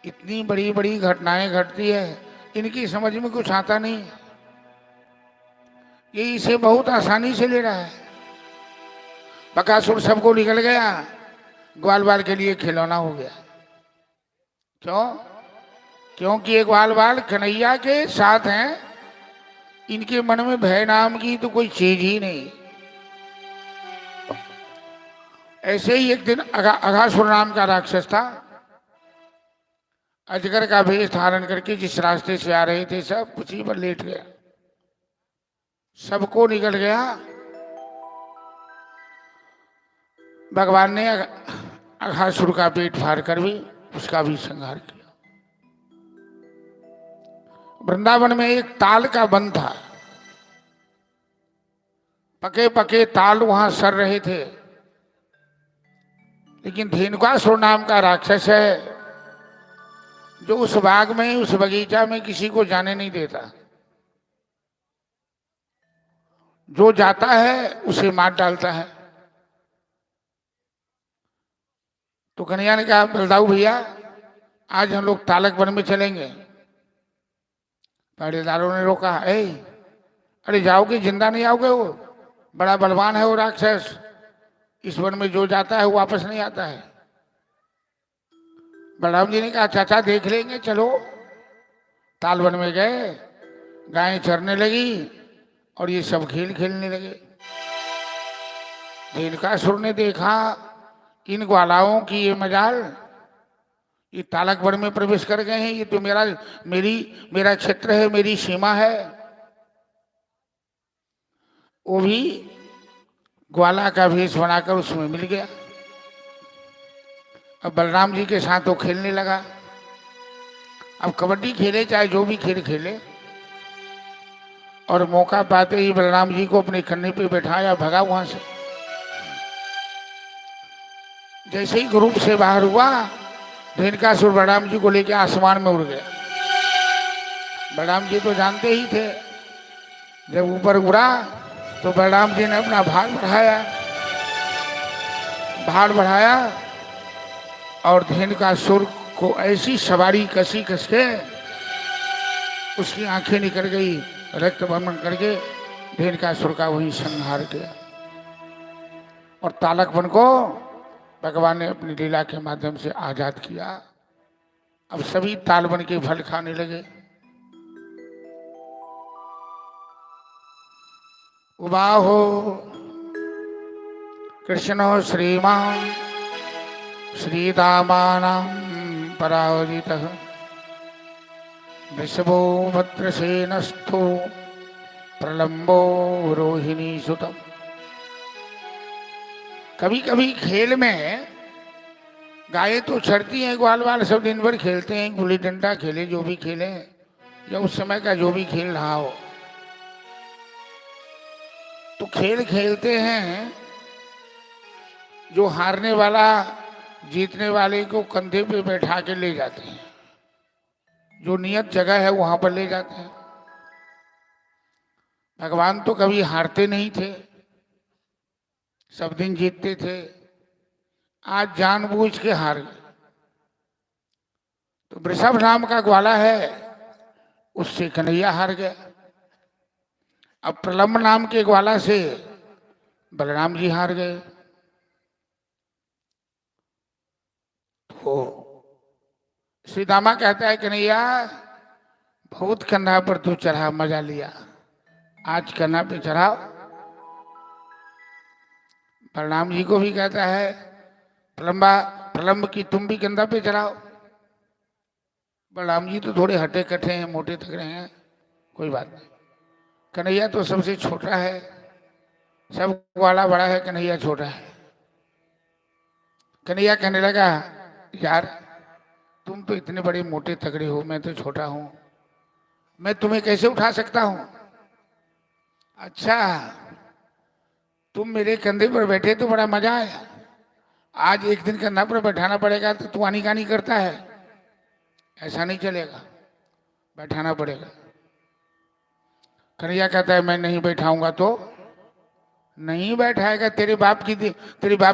इतनी बड़ी बड़ी घटनाएं घटती है, इनकी समझ में कुछ आता नहीं। ये इसे बहुत आसानी से ले रहा है। बकासुर सबको निकल गया, ग्वाल बाल के लिए खिलौना हो गया। क्यों? क्योंकि ये ग्वाल बाल कन्हैया के साथ हैं, इनके मन में भय नाम की तो कोई चीज ही नहीं। ऐसे ही एक दिन अघासुर नाम का राक्षस था, अजगर का भेष धारण करके जिस रास्ते से आ रहे थे सब उसी पर लेट गया, सबको निकल गया। भगवान ने अघासुर का पेट फाड़ कर भी उसका भी संहार किया। वृंदावन में एक ताल का वन था, पके पके ताल वहां सर रहे थे, लेकिन धेनुकासुर नाम का राक्षस है जो उस बाग में, उस बगीचा में किसी को जाने नहीं देता। जो जाता है उसे मार डालता है। तो कन्हैया ने कहा बलदाऊ भैया आज हम लोग तालक वन में चलेंगे। पहरेदारों ने रोका, अरे जाओगे, जिंदा नहीं आओगे, वो बड़ा बलवान है वो राक्षस, इस वन में जो जाता है वो वापस नहीं आता है। बलराम जी ने कहा चाचा देख लेंगे, चलो। ताल वन में गए, गायें चरने लगी और ये सब खेल खेलने लगे। धेनुकासुर ने देखा इन ग्वालाओं की ये मजाल, ये तालक वन में प्रवेश कर गए हैं, ये तो मेरा क्षेत्र है, मेरी सीमा है। वो भी ग्वाला का भेष बनाकर उसमें मिल गया। अब बलराम जी के साथ वो खेलने लगा। अब कबड्डी खेले चाहे जो भी खेल खेले, और मौका पाते ही बलराम जी को अपने कंधे पे बैठाया, भगा वहां से। जैसे ही ग्रुप से बाहर हुआ, धेनुकासुर बलराम जी को लेकर आसमान में उड़ गया। बलराम जी तो जानते ही थे, जब ऊपर उड़ा तो बलराम जी ने अपना भार बढ़ाया और धेनुकासुर को ऐसी सवारी कसी कस के उसकी आंखें निकल गई, रक्त बर्मण करके धेनुकासुर का वही संहार किया। और तालकवन को भगवान ने अपनी लीला के माध्यम से आजाद किया। अब सभी तालवन के फल खाने लगे। उबाहो कृष्णो श्रीमान श्रीदामानां परावजितः वृषभो भद्रसेनस्थो प्रलंबो रोहिणी सुतम। कभी कभी खेल में गायें तो चढ़ती हैं, ग्वाल वाल सब दिन भर खेलते हैं, गुल्ली डंडा खेले, जो भी खेले या उस समय का जो भी खेल रहा हो, तो खेल खेलते हैं। जो हारने वाला जीतने वाले को कंधे पे बैठा के ले जाते हैं, जो नियत जगह है वहां पर ले जाते हैं। भगवान तो कभी हारते नहीं थे, सब दिन जीतते थे। आज जानबूझ के हार गए। तो वृषभ नाम का ग्वाला है, उससे कन्हैया हार गया। अब प्रलंब नाम के ग्वाला से बलराम जी हार गए। तो श्रीदामा कहता है कन्हैया बहुत कन्हा पर तू चढ़ा, मजा लिया, आज कन्हा पे चढ़ाओ। बलराम जी को भी कहता है प्रलंब की तुम भी कंधा पे चढ़ाओ। बलराम जी तो थोड़े हटे कटे हैं, मोटे तगड़े हैं, कोई बात नहीं। कन्हैया तो सबसे छोटा है, सब ग्वाला बड़ा है, कन्हैया छोटा है। कन्हैया कहने लगा यार तुम तो इतने बड़े मोटे तगड़े हो, मैं तो छोटा हूं, मैं तुम्हें कैसे उठा सकता हूं? अच्छा तुम मेरे कंधे पर बैठे तो बड़ा मजा आया, आज एक दिन कंधा पर बैठाना पड़ेगा तो तू आनी कानी करता है, ऐसा नहीं चलेगा, बैठाना पड़ेगा। कन्हैया कहता है मैं नहीं बैठाऊंगा तो नहीं बैठाएगा, तेरे बाप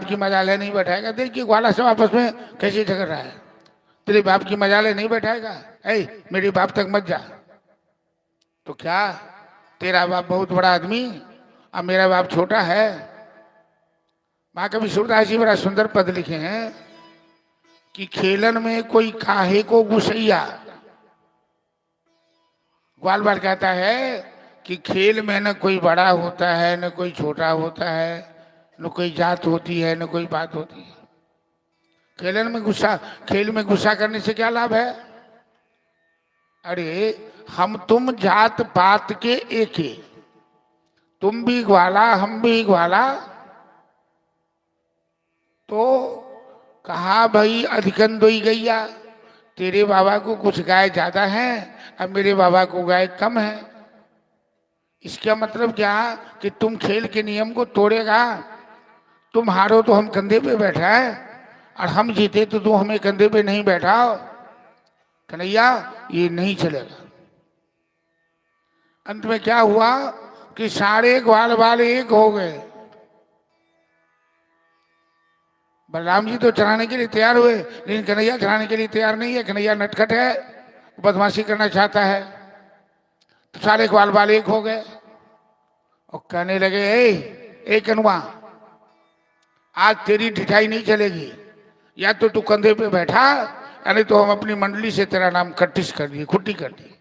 की मजाल है, नहीं बैठाएगा। देखिए ग्वाला सब आपस में कैसे झगड़ रहा है, तेरे बाप की मजाल है, नहीं बैठाएगा, ऐ मेरे बाप तक मत जा। तो क्या तेरा बाप बहुत बड़ा आदमी और मेरा बाप छोटा है? महाकवि सूरदास जी बड़ा सुंदर पद लिखे हैं कि खेलन में कोई काहे को गुसैया। ग्वाल बाल कहता है कि खेल में न कोई बड़ा होता है, न कोई छोटा होता है, न कोई जात होती है, न कोई बात होती है। खेल में गुस्सा करने से क्या लाभ है? अरे हम तुम जात पात के एक ही, तुम भी ग्वाला हम भी ग्वाला, तो कहा भाई अधिकन दोई गैया, तेरे बाबा को कुछ गाय ज्यादा है अब मेरे बाबा को गाय कम है। इसका मतलब क्या कि तुम खेल के नियम को तोड़ेगा, तुम हारो तो हम कंधे पे बैठा है और हम जीते तो तुम हमें कंधे पे नहीं बैठाओ। कन्हैया ये नहीं चलेगा। अंत में क्या हुआ कि सारे ग्वाल वाले एक हो गए। बलराम जी तो चढ़ाने के लिए तैयार हुए, लेकिन कन्हैया चढ़ाने के लिए तैयार नहीं है। कन्हैया नटखट है, बदमाशी करना चाहता है। तो सारे ग्वाल वाले एक हो गए और कहने लगे ए कनुआ, आज तेरी ढिठाई नहीं चलेगी, या तो तू कंधे पे बैठा यानी तो हम अपनी मंडली से तेरा नाम कट्टिस कर दिए, खुट्टी कर दी।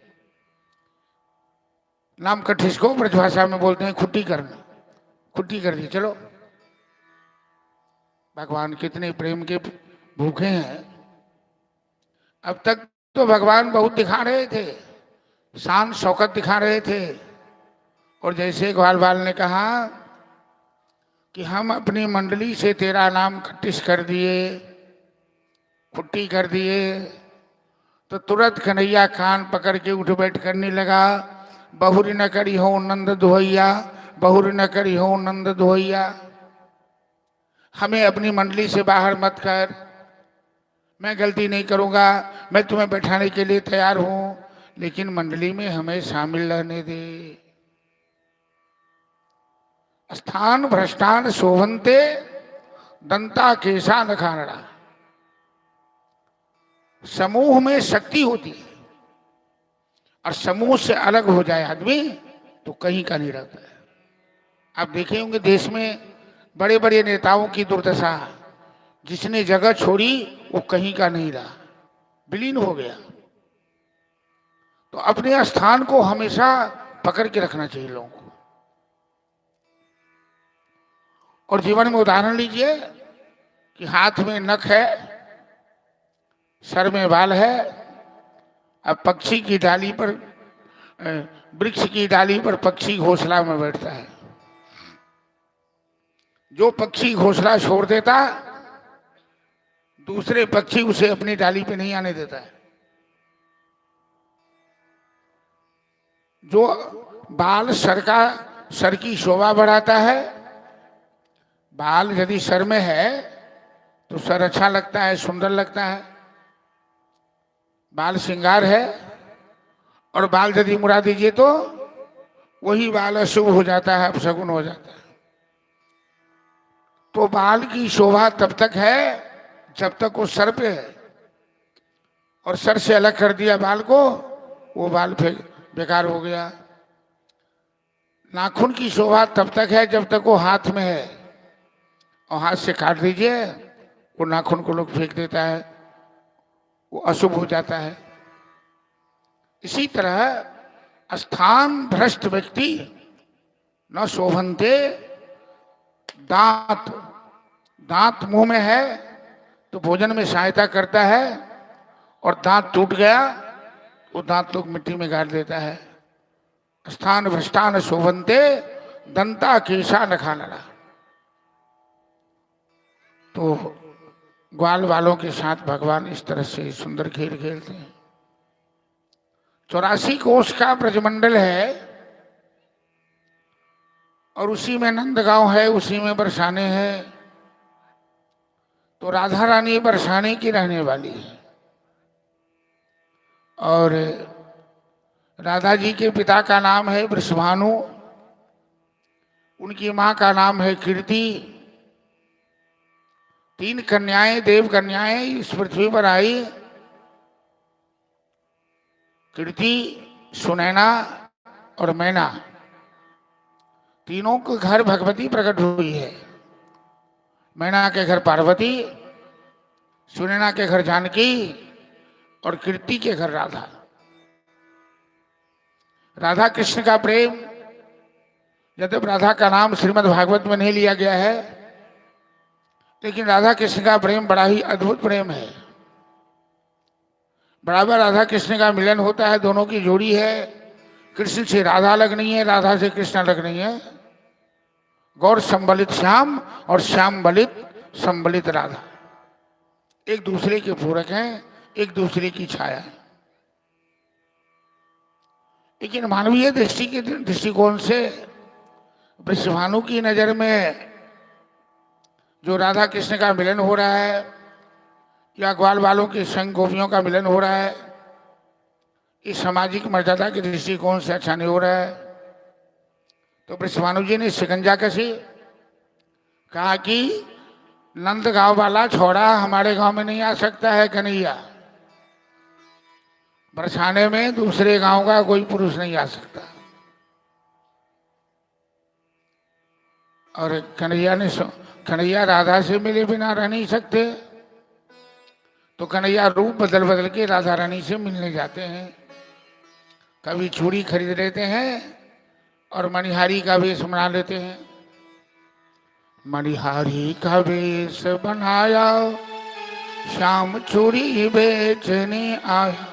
नाम कट्टिस को ब्रजभाषा में बोलते हैं खुट्टी करना, खुट्टी कर दी। चलो भगवान कितने प्रेम के भूखे हैं। अब तक तो भगवान बहुत दिखा रहे थे, शान शौकत दिखा रहे थे। और जैसे ग्वाल बाल ने कहा कि हम अपनी मंडली से तेरा नाम कट्टिस कर दिए, खुट्टी कर दिए, तो तुरंत कन्हैया कान पकड़ के उठ बैठ करने लगा, बहुरी न करी हो नंद दुहैया, बहुरी न करी हो नंद दुहैया, हमें अपनी मंडली से बाहर मत कर, मैं गलती नहीं करूँगा, मैं तुम्हें बैठाने के लिए तैयार हूँ, लेकिन मंडली में हमें शामिल रहने दे। स्थान भ्रष्टान शोभनते दंता केशा नखानड़ा। समूह में शक्ति होती है और समूह से अलग हो जाए आदमी तो कहीं का नहीं रहता है। आप देखे होंगे देश में बड़े बड़े नेताओं की दुर्दशा, जिसने जगह छोड़ी वो कहीं का नहीं रहा, विलीन हो गया। तो अपने स्थान को हमेशा पकड़ के रखना चाहिए लोगों को। और जीवन में उदाहरण लीजिए कि हाथ में नख है, सर में बाल है। अब पक्षी की डाली पर, वृक्ष की डाली पर पक्षी घोंसला में बैठता है। जो पक्षी घोंसला छोड़ देता, दूसरे पक्षी उसे अपनी डाली पे नहीं आने देता है। जो बाल सर की शोभा बढ़ाता है, बाल यदि सर में है तो सर अच्छा लगता है, सुंदर लगता है, बाल श्रृंगार है। और बाल यदि मुड़ा दीजिए तो वही बाल अशुभ हो जाता है, अपशगुन हो जाता है। तो बाल की शोभा तब तक है जब तक वो सर पे है, और सर से अलग कर दिया बाल को, वो बाल फिर बेकार हो गया। नाखून की शोभा तब तक है जब तक वो हाथ में है, और हाथ से काट दीजिए वो नाखून को लोग फेंक देता है, वो अशुभ हो जाता है। इसी तरह स्थान भ्रष्ट व्यक्ति न शोभनते। दांत, दांत मुंह में है तो भोजन में सहायता करता है, और दांत टूट गया वो दांत लोग मिट्टी में गाड़ देता है। स्थान भ्रष्टान शोभनते दंता केशा नखानड़ा। तो ग्वाल वालों के साथ भगवान इस तरह से सुंदर खेल खेलते हैं। 84 कोष का ब्रजमंडल है, और उसी में नंदगांव है, उसी में बरसाने हैं। तो राधा रानी बरसाने की रहने वाली है, और राधा जी के पिता का नाम है वृषभानु, उनकी मां का नाम है कीर्ति। 3 कन्याएं, देव कन्याएं इस पृथ्वी पर आई। कीर्ति, सुनैना और मैना, तीनों के घर भगवती प्रकट हुई है। मैना के घर पार्वती, सुनैना के घर जानकी, और कीर्ति के घर राधा। राधा कृष्ण का प्रेम, यद्यप राधा का नाम श्रीमद् भागवत में नहीं लिया गया है, लेकिन राधा कृष्ण का प्रेम बड़ा ही अद्भुत प्रेम है। बराबर राधा कृष्ण का मिलन होता है, दोनों की जोड़ी है। कृष्ण से राधा अलग नहीं है, राधा से कृष्ण अलग नहीं है। गौर संबलित श्याम और श्याम बलित संबलित राधा, एक दूसरे के पूरक हैं, एक दूसरे की छाया है। लेकिन मानवीय दृष्टि के दृष्टिकोण से वृषभानु की नजर में जो राधा कृष्ण का मिलन हो रहा है, या ग्वाल वालों के संग गोपियों का मिलन हो रहा है, इस सामाजिक मर्यादा के दृष्टिकोण से अच्छा नहीं हो रहा है। तो वृषभानु जी ने शिकंजा कसी, कहा कि नंद गांव वाला छोड़ा हमारे गांव में नहीं आ सकता है कन्हैया, बरसाने में दूसरे गांव का कोई पुरुष नहीं आ सकता। और कन्हैया राधा से मिले बिना रह नहीं सकते, तो कन्हैया रूप बदल बदल के राधा रानी से मिलने जाते हैं। कभी चूड़ी खरीद लेते हैं और मणिहारी का वेश बना लेते हैं। मणिहारी का वेश बनाया, श्याम चूड़ी बेचने आया।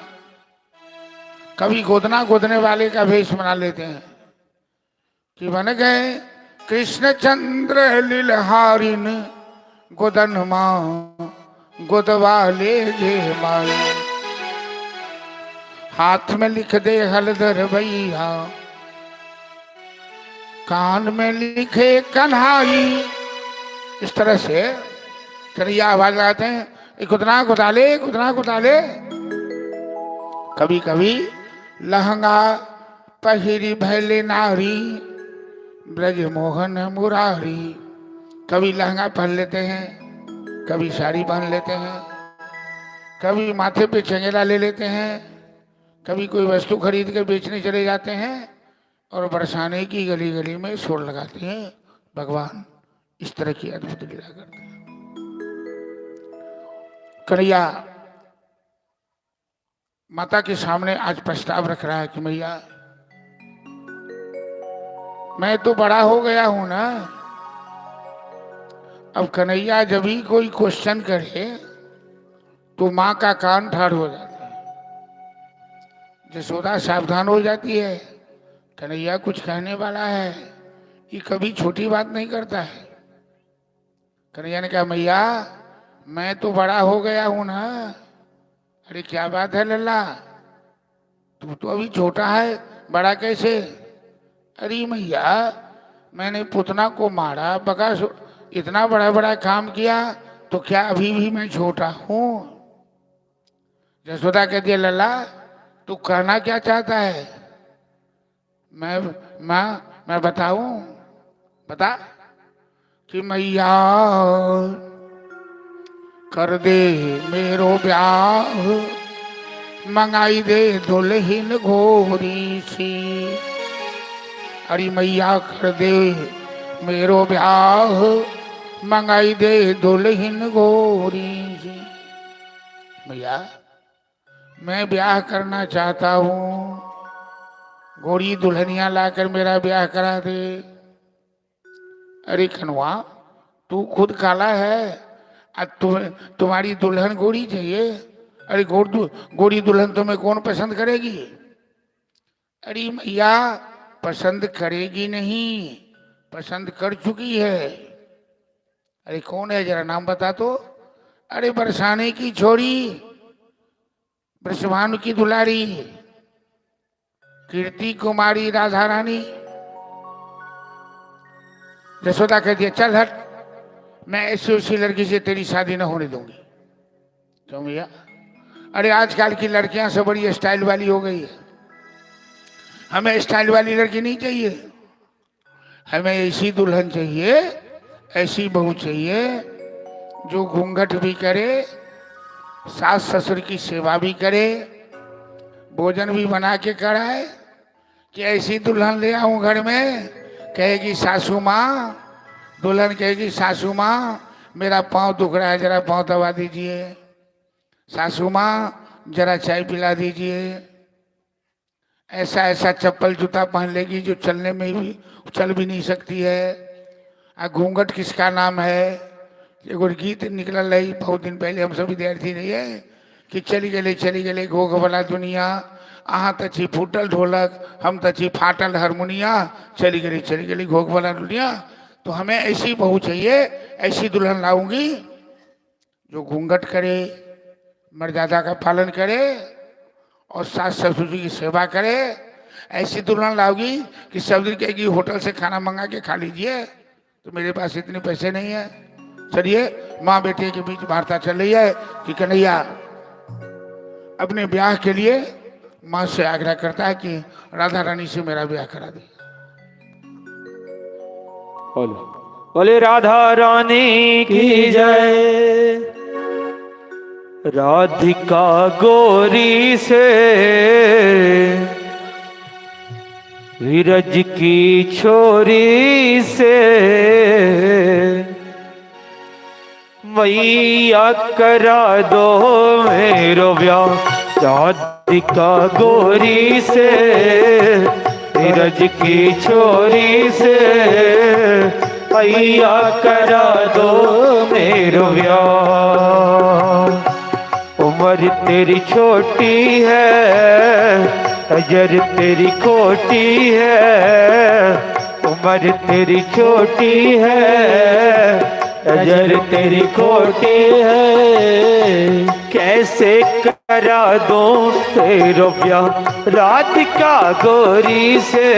कभी गोदना गोदने वाले का वेश बना लेते हैं कि बन गए कृष्णचंद्र लीलहारिन गोदन मां गोदवाले जे माई। हाथ में लिख दे हलदर भैया, कान में लिखे कन्हाई। इस तरह से कन्हैया आवाज लगाते हैं, गुदना गुदाले गुदना गुदाले। कभी कभी लहंगा पहिरी भैले नारी, ब्रज मोहन मुरारी। कभी लहंगा पहन लेते हैं, कभी साड़ी पहन लेते हैं, कभी माथे पे चंगेरा ले लेते हैं, कभी कोई वस्तु खरीद के बेचने चले जाते हैं और बरसाने की गली गली में शोर लगाते हैं। भगवान इस तरह की अद्भुत लीला करते हैं। कन्हैया माता के सामने आज प्रस्ताव रख रहा है कि मैया मैं तो बड़ा हो गया हूं ना, अब कन्हैया जब भी कोई क्वेश्चन करे तो माँ का कान ठाड़ हो जाता है। यशोदा सावधान हो जाती है, कन्हैया कुछ कहने वाला है, ये कभी छोटी बात नहीं करता है। कन्हैया ने कहा मैया मैं तो बड़ा हो गया हूं ना। अरे क्या बात है लल्ला, तू तो अभी छोटा है, बड़ा कैसे? अरे मैया मैंने पुतना को मारा, बका, इतना बड़ा बड़ा काम किया, तो क्या अभी भी मैं छोटा हूं? यशोदा कहती है लल्ला तू कहना क्या चाहता है? मैं बताऊं? बता। कि मैया कर दे मेरो ब्याह, मंगाई दे दुल्हन घोरी सी। अरे मैया कर दे मेरो ब्याह, मंगाई दे दुल्हन घोरी सी। मैया मैं ब्याह करना चाहता हूँ, घोड़ी दुल्हनिया लाकर मेरा ब्याह करा दे। अरे कनवा तू खुद काला है, तुम्हारी दुल्हन घोड़ी चाहिए? अरे घोड़ी दुल्हन तुम्हें कौन पसंद करेगी? अरे मैया पसंद करेगी नहीं, पसंद कर चुकी है। अरे कौन है जरा नाम बता तो। अरे बरसाने की छोरी, ब्रजभानु की दुलारी, कीर्ति कुमारी राधा रानी। यशोदा कहती है चल हट, मैं ऐसी उसी लड़की से तेरी शादी न होने दूंगी। क्यों भैया? अरे आजकल की लड़कियां सब बड़ी स्टाइल वाली हो गई है, हमें स्टाइल वाली लड़की नहीं चाहिए, हमें ऐसी दुल्हन चाहिए, ऐसी बहू चाहिए जो घूंघट भी करे, सास ससुर की सेवा भी करे, भोजन भी बना के कराए। कि ऐसी दुल्हन ले आऊं घर में, कहेगी सासू माँ, दुल्हन कहेगी सासू माँ मेरा पाँव दुख रहा है, जरा पाँव दबा दीजिए, सासू माँ जरा चाय पिला दीजिए। ऐसा ऐसा चप्पल जूता पहन लेगी जो चलने में भी चल भी नहीं सकती है। घूंघट किसका नाम है? एगो गीत निकल रही बहुत दिन पहले, हम सब विद्यार्थी नहीं है कि चली गले घोघ वाला दुनिया, अहाँ तछी फूटल ढोलक, हम तछी फाटल हारमोनिया, चली गली घोघ वाला दुनिया। तो हमें ऐसी बहू चाहिए, ऐसी दुल्हन लाऊंगी जो घूंघट करे, मर्यादा का पालन करे और सास ससुर की सेवा करे। ऐसी दुल्हन लाओगी कि सब दिन कहेगी होटल से खाना मंगा के खा लीजिए, तो मेरे पास इतने पैसे नहीं है। चलिए माँ बेटे के बीच वार्ता चल रही है कि कन्हैया अपने ब्याह के लिए माँ से आग्रह करता है कि राधा रानी से मेरा ब्याह करा दे। बोले राधा रानी की जय। राधिका गोरी से विरज की छोरी से, मैया करा दो मेरो ब्याह। राधिका गोरी से विरज की छोरी से, मैया करा दो मेरो ब्याह। उम्र तेरी छोटी है, अजर तेरी खोटी है। उम्र तेरी छोटी है, अजर तेरी खोटी है। कैसे करा दो तेरो ब्याह राधिका गोरी से,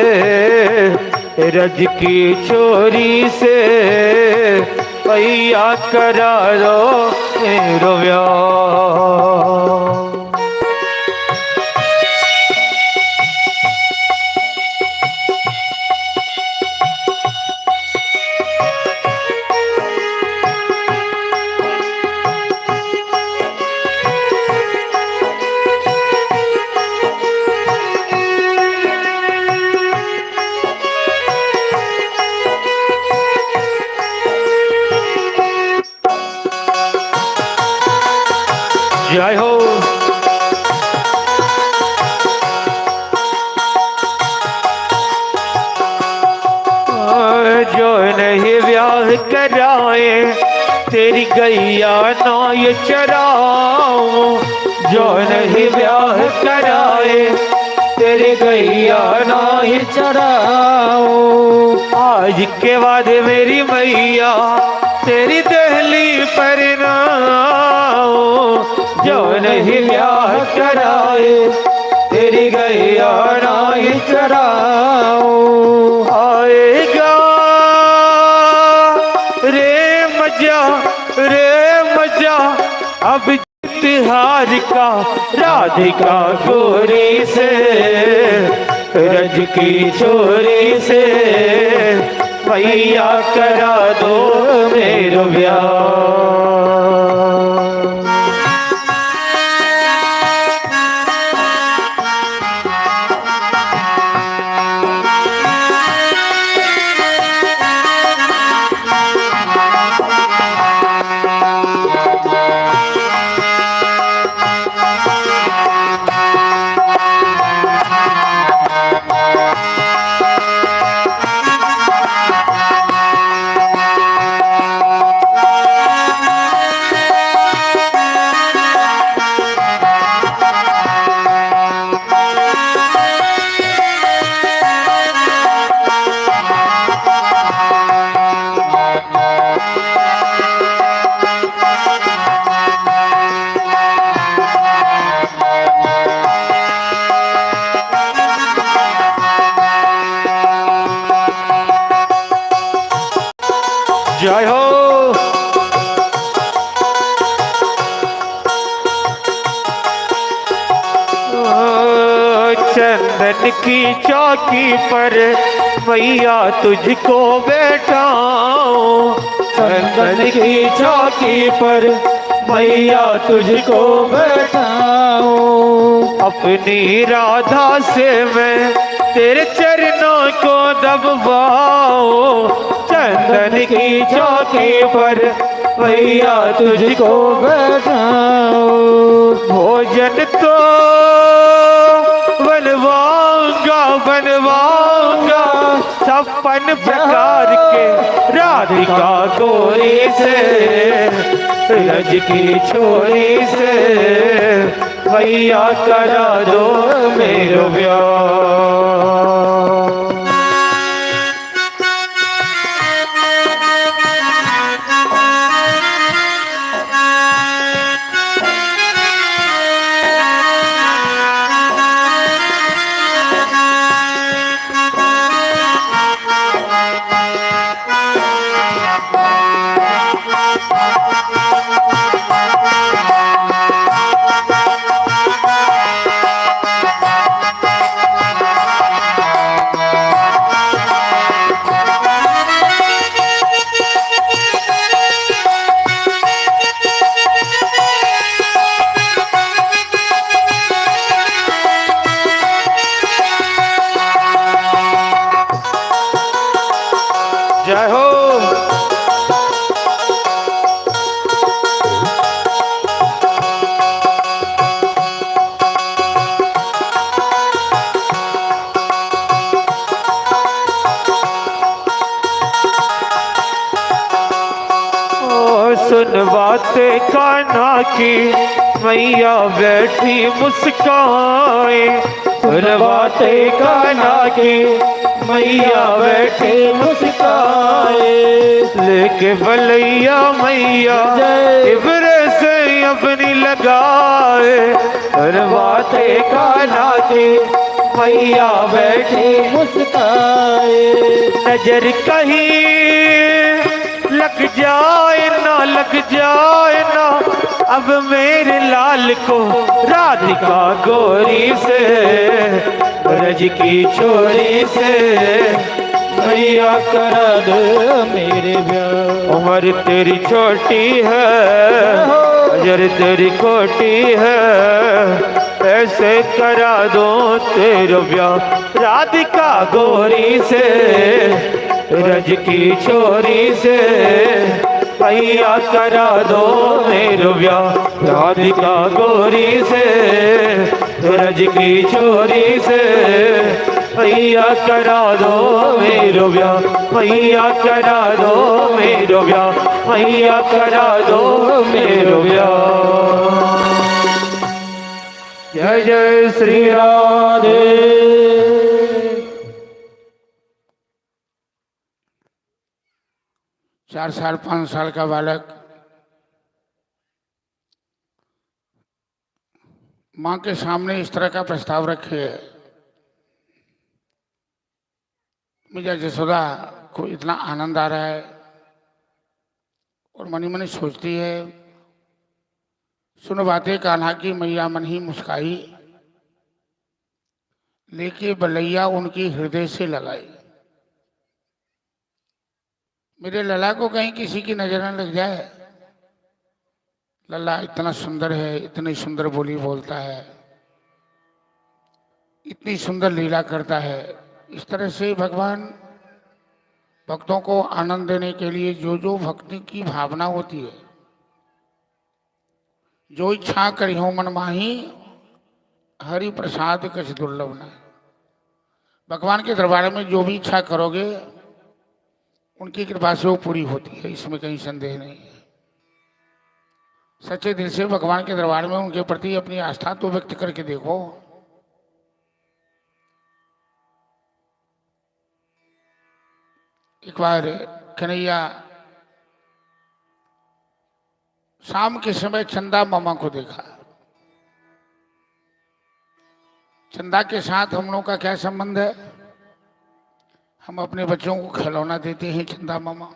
रज की छोरी से, भैया करा दो तेरो ब्याह। जो नहीं ब्याह कराए तेरी गैया ना ये चराऊं, जो नहीं ब्याह कराए तेरी गैया ना ये चढ़ाओ। आज के बाद मेरी मैया तेरी दहली पर ना आओ, जो नहीं ब्याह कराए तेरी गैया ना ये चढ़ाओ। आएगा रे मजा अब तिहार का राधिका गोरी से, रज की छोरी से भैया करा दो मेरा ब्याह। जय हो। चंदन की चौकी पर मैया तुझको बैठाऊं, चंदन की चौकी पर मैया तुझको बैठाऊं, अपनी राधा से मैं तेरे चरणों को दबवाऊं, चंदन की चौकी पर भैया तुझको बैठाऊं, भोजन तो बनवाऊंगा 56 प्रकार के राधिका गोरी से, रज की छोरी से भैया करा दो मेरा ब्याह। जय हो। सुन बातें कान्हा की मैया बैठी मुस्काए, सुन बातें कान्हा की मैया बैठी मुस्काए, लेके बलैया मैया इब्रे से अपनी लगाए, सुन बातें कान्हा की मैया बैठी मुस्काए, नजर कहीं लग जाए ना अब मेरे लाल को राधिका गोरी से, ब्रज की छोरी से मैया करा दो मेरे ब्याह। उम्र तेरी छोटी है अजर तेरी खोटी है, ऐसे करा दो तेरा ब्याह राधिका गोरी से, ब्रज की छोरी से भैया करा दो मेरा ब्याह राधिका गोरी से, ब्रज की छोरी से भैया करा दो मेरो ब्याह, भैया करा दो मेरो ब्याह, भैया करा दो मेरो ब्याह। जय जय श्री राधे। 4 साल 5 साल का बालक मां के सामने इस तरह का प्रस्ताव रखे, मुझे जसोदा को इतना आनंद आ रहा है और मनी मनी सोचती है, सुन बातें कान्हा की मैया मन ही मुस्काई, लेके बलैया उनकी हृदय से लगाई। मेरे लला को कहीं किसी की नजर न लग जाए, लला इतना सुंदर है, इतनी सुंदर बोली बोलता है, इतनी सुंदर लीला करता है। इस तरह से भगवान भक्तों को आनंद देने के लिए जो जो भक्ति की भावना होती है, जो इच्छा करी हो मन माही, हरि प्रसाद कछ दुर्लभ न। भगवान के दरबार में जो भी इच्छा करोगे उनकी कृपा से वो पूरी होती है, इसमें कहीं संदेह नहीं है। सच्चे दिल से भगवान के दरबार में उनके प्रति अपनी आस्था तो व्यक्त करके देखो। एक बार कन्हैया शाम के समय चंदा मामा को देखा। चंदा के साथ हम लोगों का क्या संबंध है? हम अपने बच्चों को खिलौना देते हैं चंदा मामा,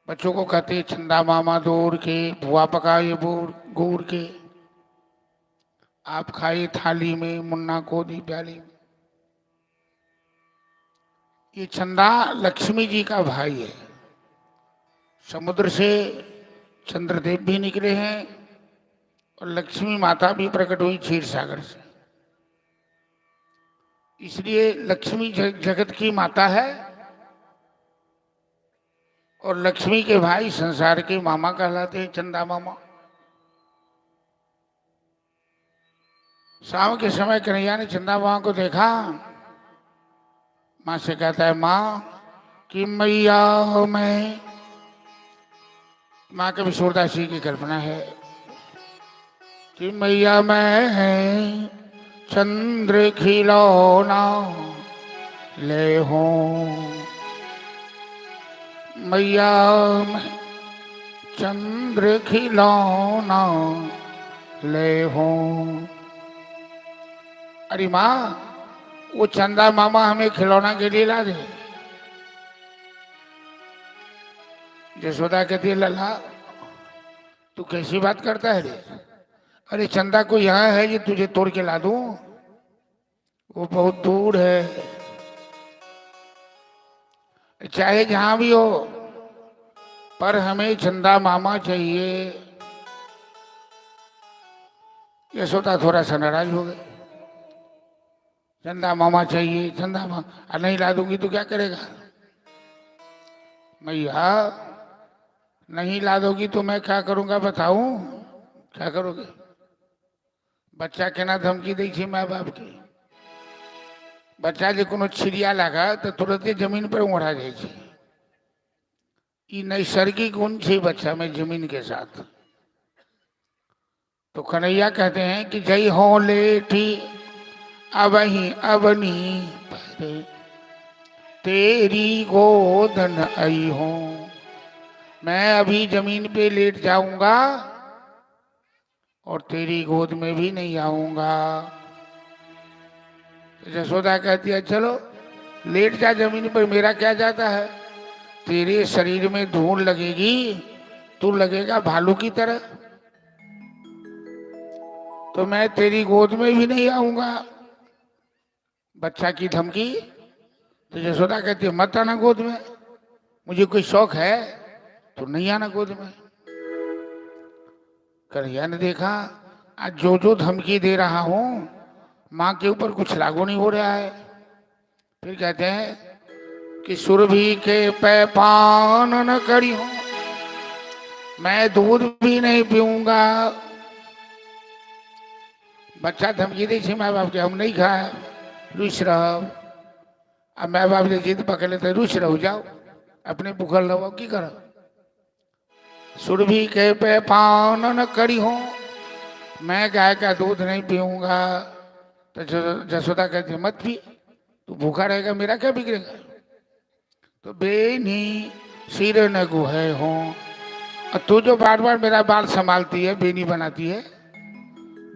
बच्चों को कहते हैं चंदा मामा दूर के, बुआ पकाए गुड़ के, आप खाए थाली में, मुन्ना को दी प्याली में। ये चंदा लक्ष्मी जी का भाई है। समुद्र से चंद्रदेव भी निकले हैं और लक्ष्मी माता भी प्रकट हुई क्षीर सागर से, इसलिए लक्ष्मी जगत की माता है और लक्ष्मी के भाई संसार के मामा कहलाते हैं, चंदा मामा। शाम के समय कन्हैया ने चंदा मामा को देखा। माँ से कहता है, माँ कि मैया मैं, माँ के विशुरदासी की कल्पना है कि मैया मैं चंद्र खिलौना ले हूँ, मैया मैं चंद्र खिलौना ले हूँ। अरे माँ, वो चंदा मामा हमें खिलौना के लिए ला दे। यशोदा कहती है, लला तू कैसी बात करता है रे? अरे चंदा को यहाँ है, ये तुझे तोड़ के ला दूं? वो बहुत दूर है, चाहे जहां भी हो, पर हमें चंदा मामा चाहिए। यशोदा थोड़ा सा नाराज हो गई। चंदा मामा चाहिए, चंदा मामा नहीं ला दूंगी तो क्या करेगा? मैया नहीं ला दोगी तो मैं क्या करूंगा बताऊं? क्या करोगे? बच्चा केना धमकी दै छै माय बाप के। बच्चा जे कोनो छिड़िया लागा तो तुरंत जमीन पर उड़ा जाए छै। ई नैसर्गिक गुण छै बच्चा में जमीन के साथ। तो कन्हैया कहते हैं कि जय हो लेठी अबही अबनी पर, तेरी गोदन आई हो। मैं अभी जमीन पे लेट जाऊंगा और तेरी गोद में भी नहीं आऊंगा। यशोदा कहती है, चलो लेट जा जमीन पर, मेरा क्या जाता है? तेरे शरीर में धूल लगेगी, तू लगेगा भालू की तरह, तो मैं तेरी गोद में भी नहीं आऊंगा। बच्चा की धमकी। तो यशोदा कहती है, मत आना गोद में, मुझे कोई शौक है तो नहीं आना गोद में। कन्हैया ने देखा आज जो जो धमकी दे रहा हूं माँ के ऊपर कुछ लागू नहीं हो रहा है। फिर कहते हैं कि सुरभि के पै पान न करी हूं, मैं दूध भी नहीं पीऊंगा। बच्चा धमकी दी थी माँ बाप के, हम नहीं खाए, रुस रहो। अब मैं बाप जी जिद पकड़ लेते रुस रहो, जाओ अपने भूखल रहो की करो। सुरभि के पे पान न करी हो, मैं गाय का दूध नहीं पीऊंगा। तो जसोदा कहती मत पी, तू भूखा रहेगा, मेरा क्या बिगड़ेगा। तो बेनी सिर न गुहे हो, और तू जो बार बार मेरा बाल संभालती है, बेनी बनाती है।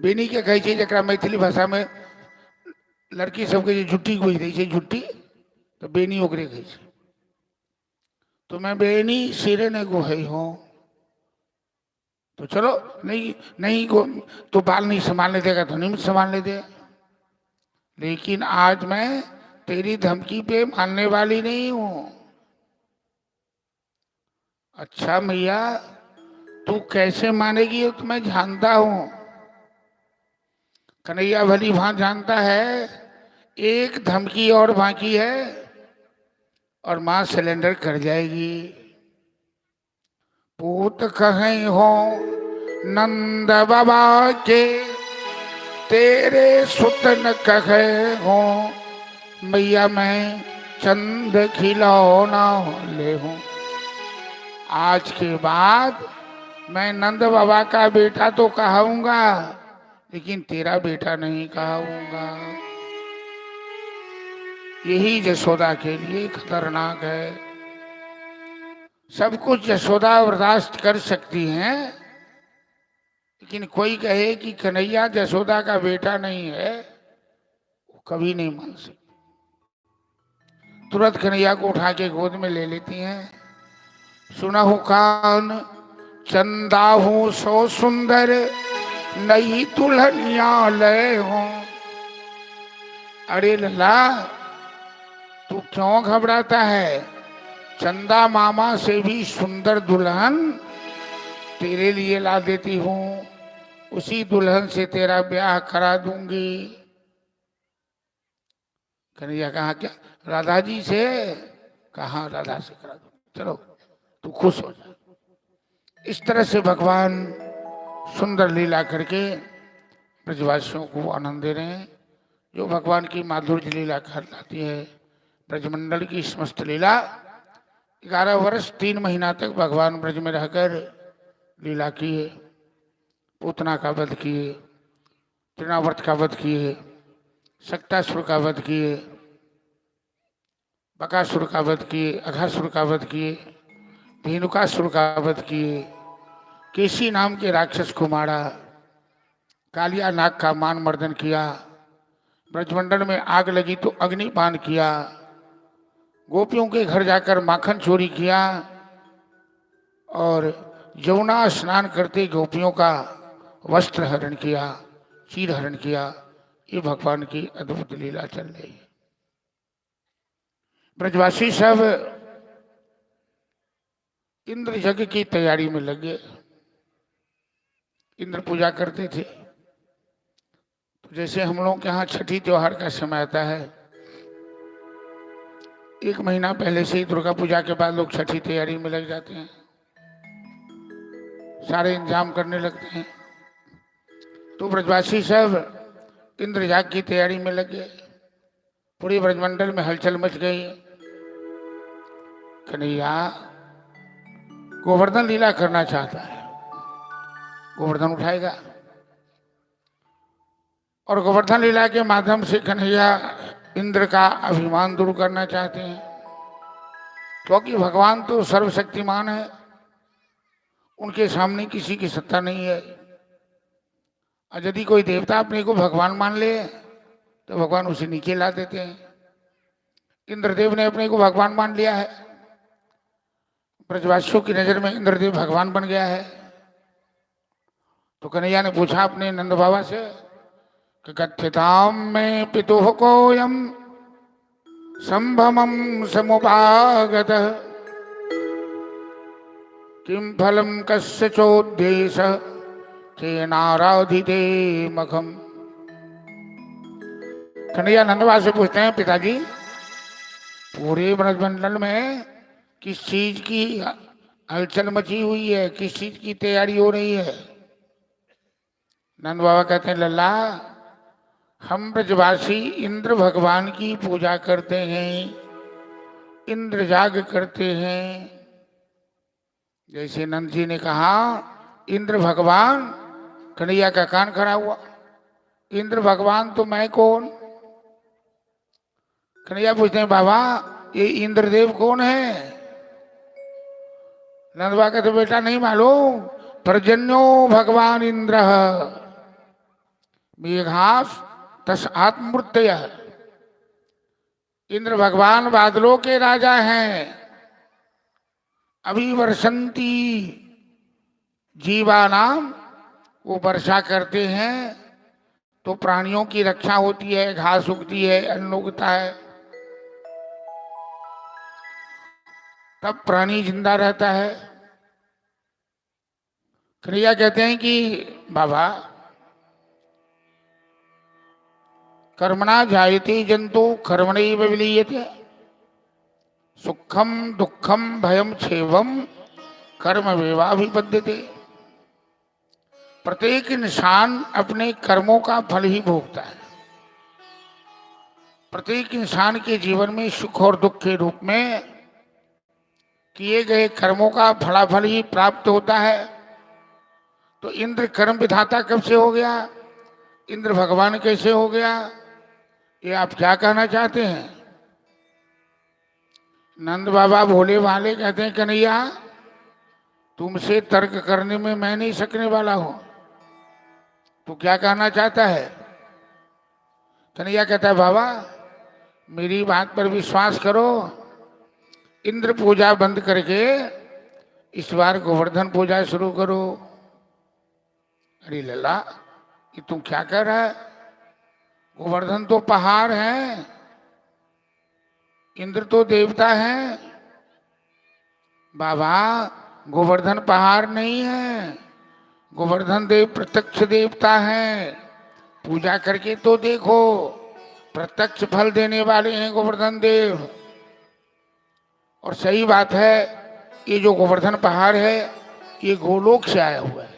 बेनी के कही चीज जरा मैथिली भाषा में लड़की सबके झुट्टी कोई रही है, झुट्टी तो बेनी ओकरे कही। तो मैं बेनी सिरे न गुहे हो, तो चलो नहीं नहीं तो बाल नहीं संभालने देगा तो नहीं संभालने दे, लेकिन आज मैं तेरी धमकी पे मानने वाली नहीं हूं। अच्छा मैया तू कैसे मानेगी तो मैं जानता हूं। कन्हैया भली भांत जानता है, एक धमकी और बाकी है और मां सिलेंडर कर जाएगी। पूत कहीं हो नंद बाबा के, तेरे सुत न कहे हो, मैया मैं चंद खिलौना ले हूं। आज के बाद मैं नंद बाबा का बेटा तो कहूंगा, लेकिन तेरा बेटा नहीं कहूंगा। यही जसोदा के लिए खतरनाक है। सब कुछ जसोदा बर्दाश्त कर सकती हैं, लेकिन कोई कहे कि कन्हैया जसोदा का बेटा नहीं है, वो कभी नहीं मान सकती। तुरंत कन्हैया को उठा के गोद में ले लेती हैं। सुनहु कान चंदा हूँ सो सुंदर, नई दुल्हनिया ले हो। अरे लल्ला तू क्यों घबराता है, चंदा मामा से भी सुंदर दुल्हन तेरे लिए ला देती हूँ, उसी दुल्हन से तेरा ब्याह करा दूंगी। कन्हैया कहा क्या राधा जी से, कहा राधा से करा दूंगी, चलो तू खुश हो जा। इस तरह से भगवान सुंदर लीला करके ब्रजवासियों को आनंद दे रहे हैं। जो भगवान की माधुर्य लीला कहलाती है, ब्रजमंडल की समस्त लीला। 11 वर्ष 3 महीना तक भगवान ब्रज में रहकर लीला किए, पूतना का वध किए, तृणावर्त का वध किए, सक्तासुर का वध किए, बकासुर का वध किए, अघासुर का वध किए, धेनुकासुर का वध किए, केसी नाम के राक्षस को मारा, कालिया नाग का मान मर्दन किया, ब्रजमंडल में आग लगी तो अग्निपान किया, गोपियों के घर जाकर माखन चोरी किया और यमुना स्नान करते गोपियों का वस्त्र हरण किया, चीर हरण किया। ये भगवान की अद्भुत लीला चल रही है। ब्रजवासी सब इंद्र यज्ञ की तैयारी में लगे। इंद्र पूजा करते थे। तो जैसे हम लोग के यहाँ छठी त्योहार का समय आता है, 1 महीना पहले से ही दुर्गा पूजा के बाद लोग छठी तैयारी में लग जाते हैं, सारे इंतजाम करने लगते हैं। तो ब्रजवासी सब इंद्र याग की तैयारी में लगे। पूरी ब्रजमंडल में हलचल मच गई। कन्हैया गोवर्धन लीला करना चाहता है, गोवर्धन उठाएगा और गोवर्धन लीला के माध्यम से कन्हैया इंद्र का अभिमान दूर करना चाहते हैं, क्योंकि भगवान तो सर्वशक्तिमान है, उनके सामने किसी की सत्ता नहीं है। और यदि कोई देवता अपने को भगवान मान ले तो भगवान उसे नीचे ला देते हैं। इंद्रदेव ने अपने को भगवान मान लिया है, ब्रजवासियों की नजर में इंद्रदेव भगवान बन गया है। तो कन्हैया ने पूछा अपने नंद बाबा से कि कथ्यताम में पितुः कोयम संभमम समुपागत, किम फलम कस्य चोद्देश तेनाराधिते मखम। कन्हैया नंदवा से पूछते हैं, पिताजी पूरे ब्रजमंडल में किस चीज की हलचल मची हुई है, किस चीज की तैयारी हो रही है। नंद बाबा कहते हैं, लल्ला हम ब्रजवासी इंद्र भगवान की पूजा करते हैं, इंद्र जाग करते हैं। जैसे नंद जी ने कहा इंद्र भगवान, कन्हैया का कान खड़ा हुआ, इंद्र भगवान तो मैं कौन? कन्हैया पूछते हैं बाबा ये इंद्रदेव कौन है? नंदबा कहते बेटा नहीं मालूम, पर्जन्यो भगवान इंद्र मेघास तस आत्मूर्तय। इंद्र भगवान बादलों के राजा हैं। अभी वर्षंती जीवानाम, वो वर्षा करते हैं तो प्राणियों की रक्षा होती है, घास उगती है, अन्न उगता है, तब प्राणी जिंदा रहता है। कन्हैया कहते हैं कि बाबा कर्मणा जायते जंतु कर्मणैव विलीयते, सुखम दुखम भयम क्षेवम कर्म वेवाभिपद्यते। प्रत्येक इंसान अपने कर्मों का फल ही भोगता है। प्रत्येक इंसान के जीवन में सुख और दुख के रूप में किए गए कर्मों का फलाफल ही प्राप्त होता है। तो इंद्र कर्म विधाता कब से हो गया? इंद्र भगवान कैसे हो गया? ये आप क्या कहना चाहते हैं? नंद बाबा भोले वाले कहते हैं कन्हैया तुमसे तर्क करने में मैं नहीं सकने वाला हूं, तू क्या कहना चाहता है? कन्हैया कहता है बाबा मेरी बात पर विश्वास करो, इंद्र पूजा बंद करके इस बार गोवर्धन पूजा शुरू करो। अरे लल्ला ये तुम क्या कह रहा है? गोवर्धन तो पहाड़ है, इंद्र तो देवता है। बाबा गोवर्धन पहाड़ नहीं है, गोवर्धन देव प्रत्यक्ष देवता है। पूजा करके तो देखो, प्रत्यक्ष फल देने वाले हैं गोवर्धन देव। और सही बात है, ये जो गोवर्धन पहाड़ है ये गोलोक से आया हुआ है।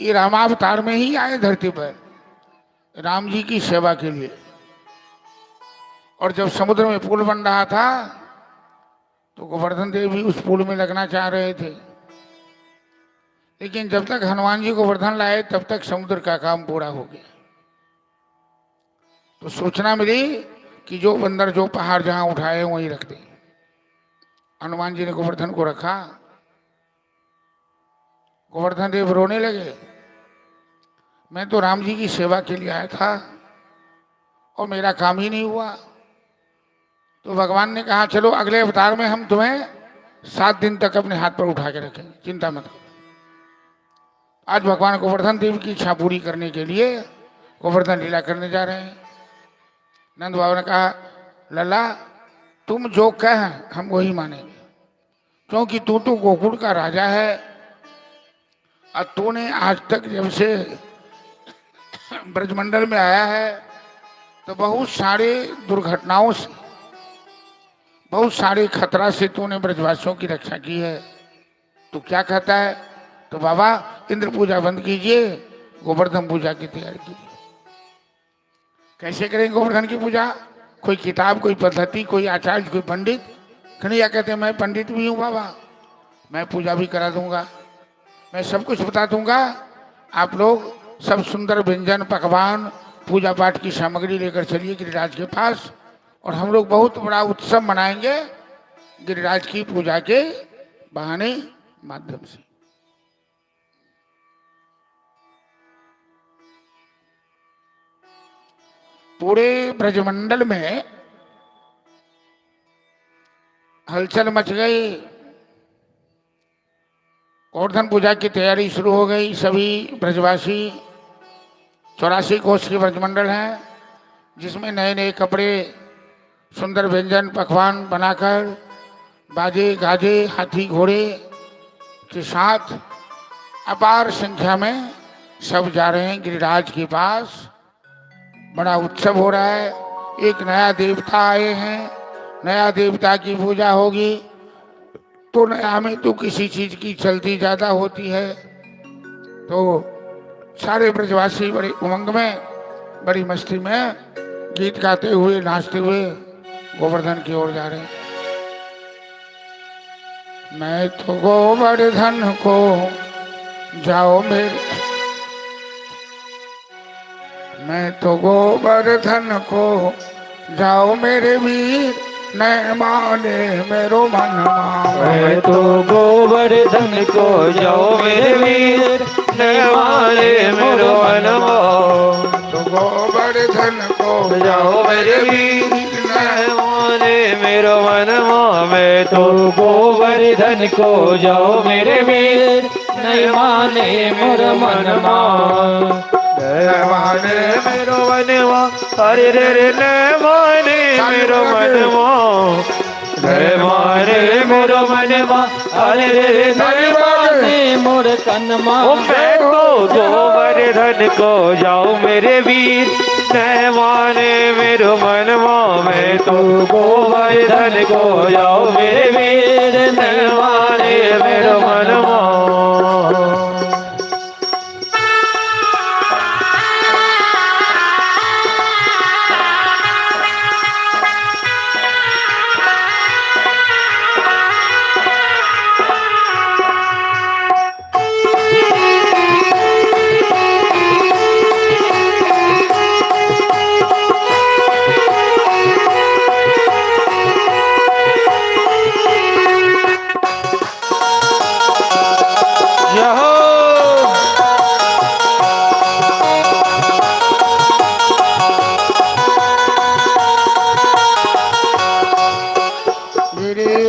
ये रामावतार में ही आए धरती पर राम जी की सेवा के लिए। और जब समुद्र में पुल बन रहा था तो गोवर्धन देव भी उस पुल में लगना चाह रहे थे, लेकिन जब तक हनुमान जी गोवर्धन लाए तब तक समुद्र का काम पूरा हो गया। तो सूचना मिली कि जो बंदर जो पहाड़ जहां उठाए वहीं रख दे। हनुमान जी ने गोवर्धन को रखा, गोवर्धन देव रोने लगे, मैं तो राम जी की सेवा के लिए आया था और मेरा काम ही नहीं हुआ। तो भगवान ने कहा चलो अगले अवतार में हम तुम्हें 7 दिन तक अपने हाथ पर उठा के रखेंगे, चिंता मत करो। आज भगवान गोवर्धन देव की इच्छा पूरी करने के लिए गोवर्धन लीला करने जा रहे हैं। नंद बाबा ने कहा लल्ला तुम जो कह हम वही मानेंगे, क्योंकि तू तो गोकुल का राजा है और तूने आज तक जब से ब्रजमंडल में आया है तो बहुत सारे दुर्घटनाओं से, बहुत सारे खतरा से तूने ब्रजवासियों की रक्षा की है। तू क्या कहता है? तो बाबा इंद्र पूजा बंद कीजिए, गोवर्धन पूजा की तैयारी कीजिए। कैसे करेंगे गोवर्धन की पूजा? कोई किताब, कोई पद्धति, कोई आचार्य, कोई पंडित? कन्हैया कहते हैं मैं पंडित भी हूँ बाबा, मैं पूजा भी करा दूंगा, मैं सब कुछ बता दूंगा। आप लोग सब सुंदर व्यंजन पकवान पूजा पाठ की सामग्री लेकर चलिए गिरिराज के पास और हम लोग बहुत बड़ा उत्सव मनाएंगे गिरिराज की पूजा के बहाने माध्यम से। पूरे ब्रजमंडल में हलचल मच गई, गोवर्धन पूजा की तैयारी शुरू हो गई। सभी ब्रजवासी 84 कोष की ब्रजमंडल है जिसमें नए नए कपड़े, सुंदर व्यंजन पकवान बनाकर बाजे गाजे हाथी घोड़े के साथ अपार संख्या में सब जा रहे हैं गिरिराज के पास। बड़ा उत्सव हो रहा है। एक नया देवता आए हैं, नया देवता की पूजा होगी तो नया में तो किसी चीज की चलती ज्यादा होती है। तो सारे ब्रजवासी बड़ी उमंग में, बड़ी मस्ती में गीत गाते हुए, नाचते हुए गोवर्धन की ओर जा रहे हैं। मैं तो गोवर्धन को जाओ मेरे, मैं तो गोवर्धन को जाओ मेरे वीर, न माने मेरो मन मावे। मैं तो गोवर्धन को जाओ मेरे वीर, न माने मेरो मन तो गोवर्धन को जाओ मेरे वीर, न माने मेरो मन मैं तो गोवर्धन को जाओ मेरे वीर, नहीं माने मेरो मन माने मेरो मनवा, अरे रे रे न माने मेरो मनवा, न माने मेरो मनवा, अरे रे रे न माने मोर कनमा। मैं तो गोवर्धन को जाओ मेरे वीर, न माने मेरो मनवा, मैं तो गोवर्धन को जाओ मेरे वीर, न माने मेरो मनवा।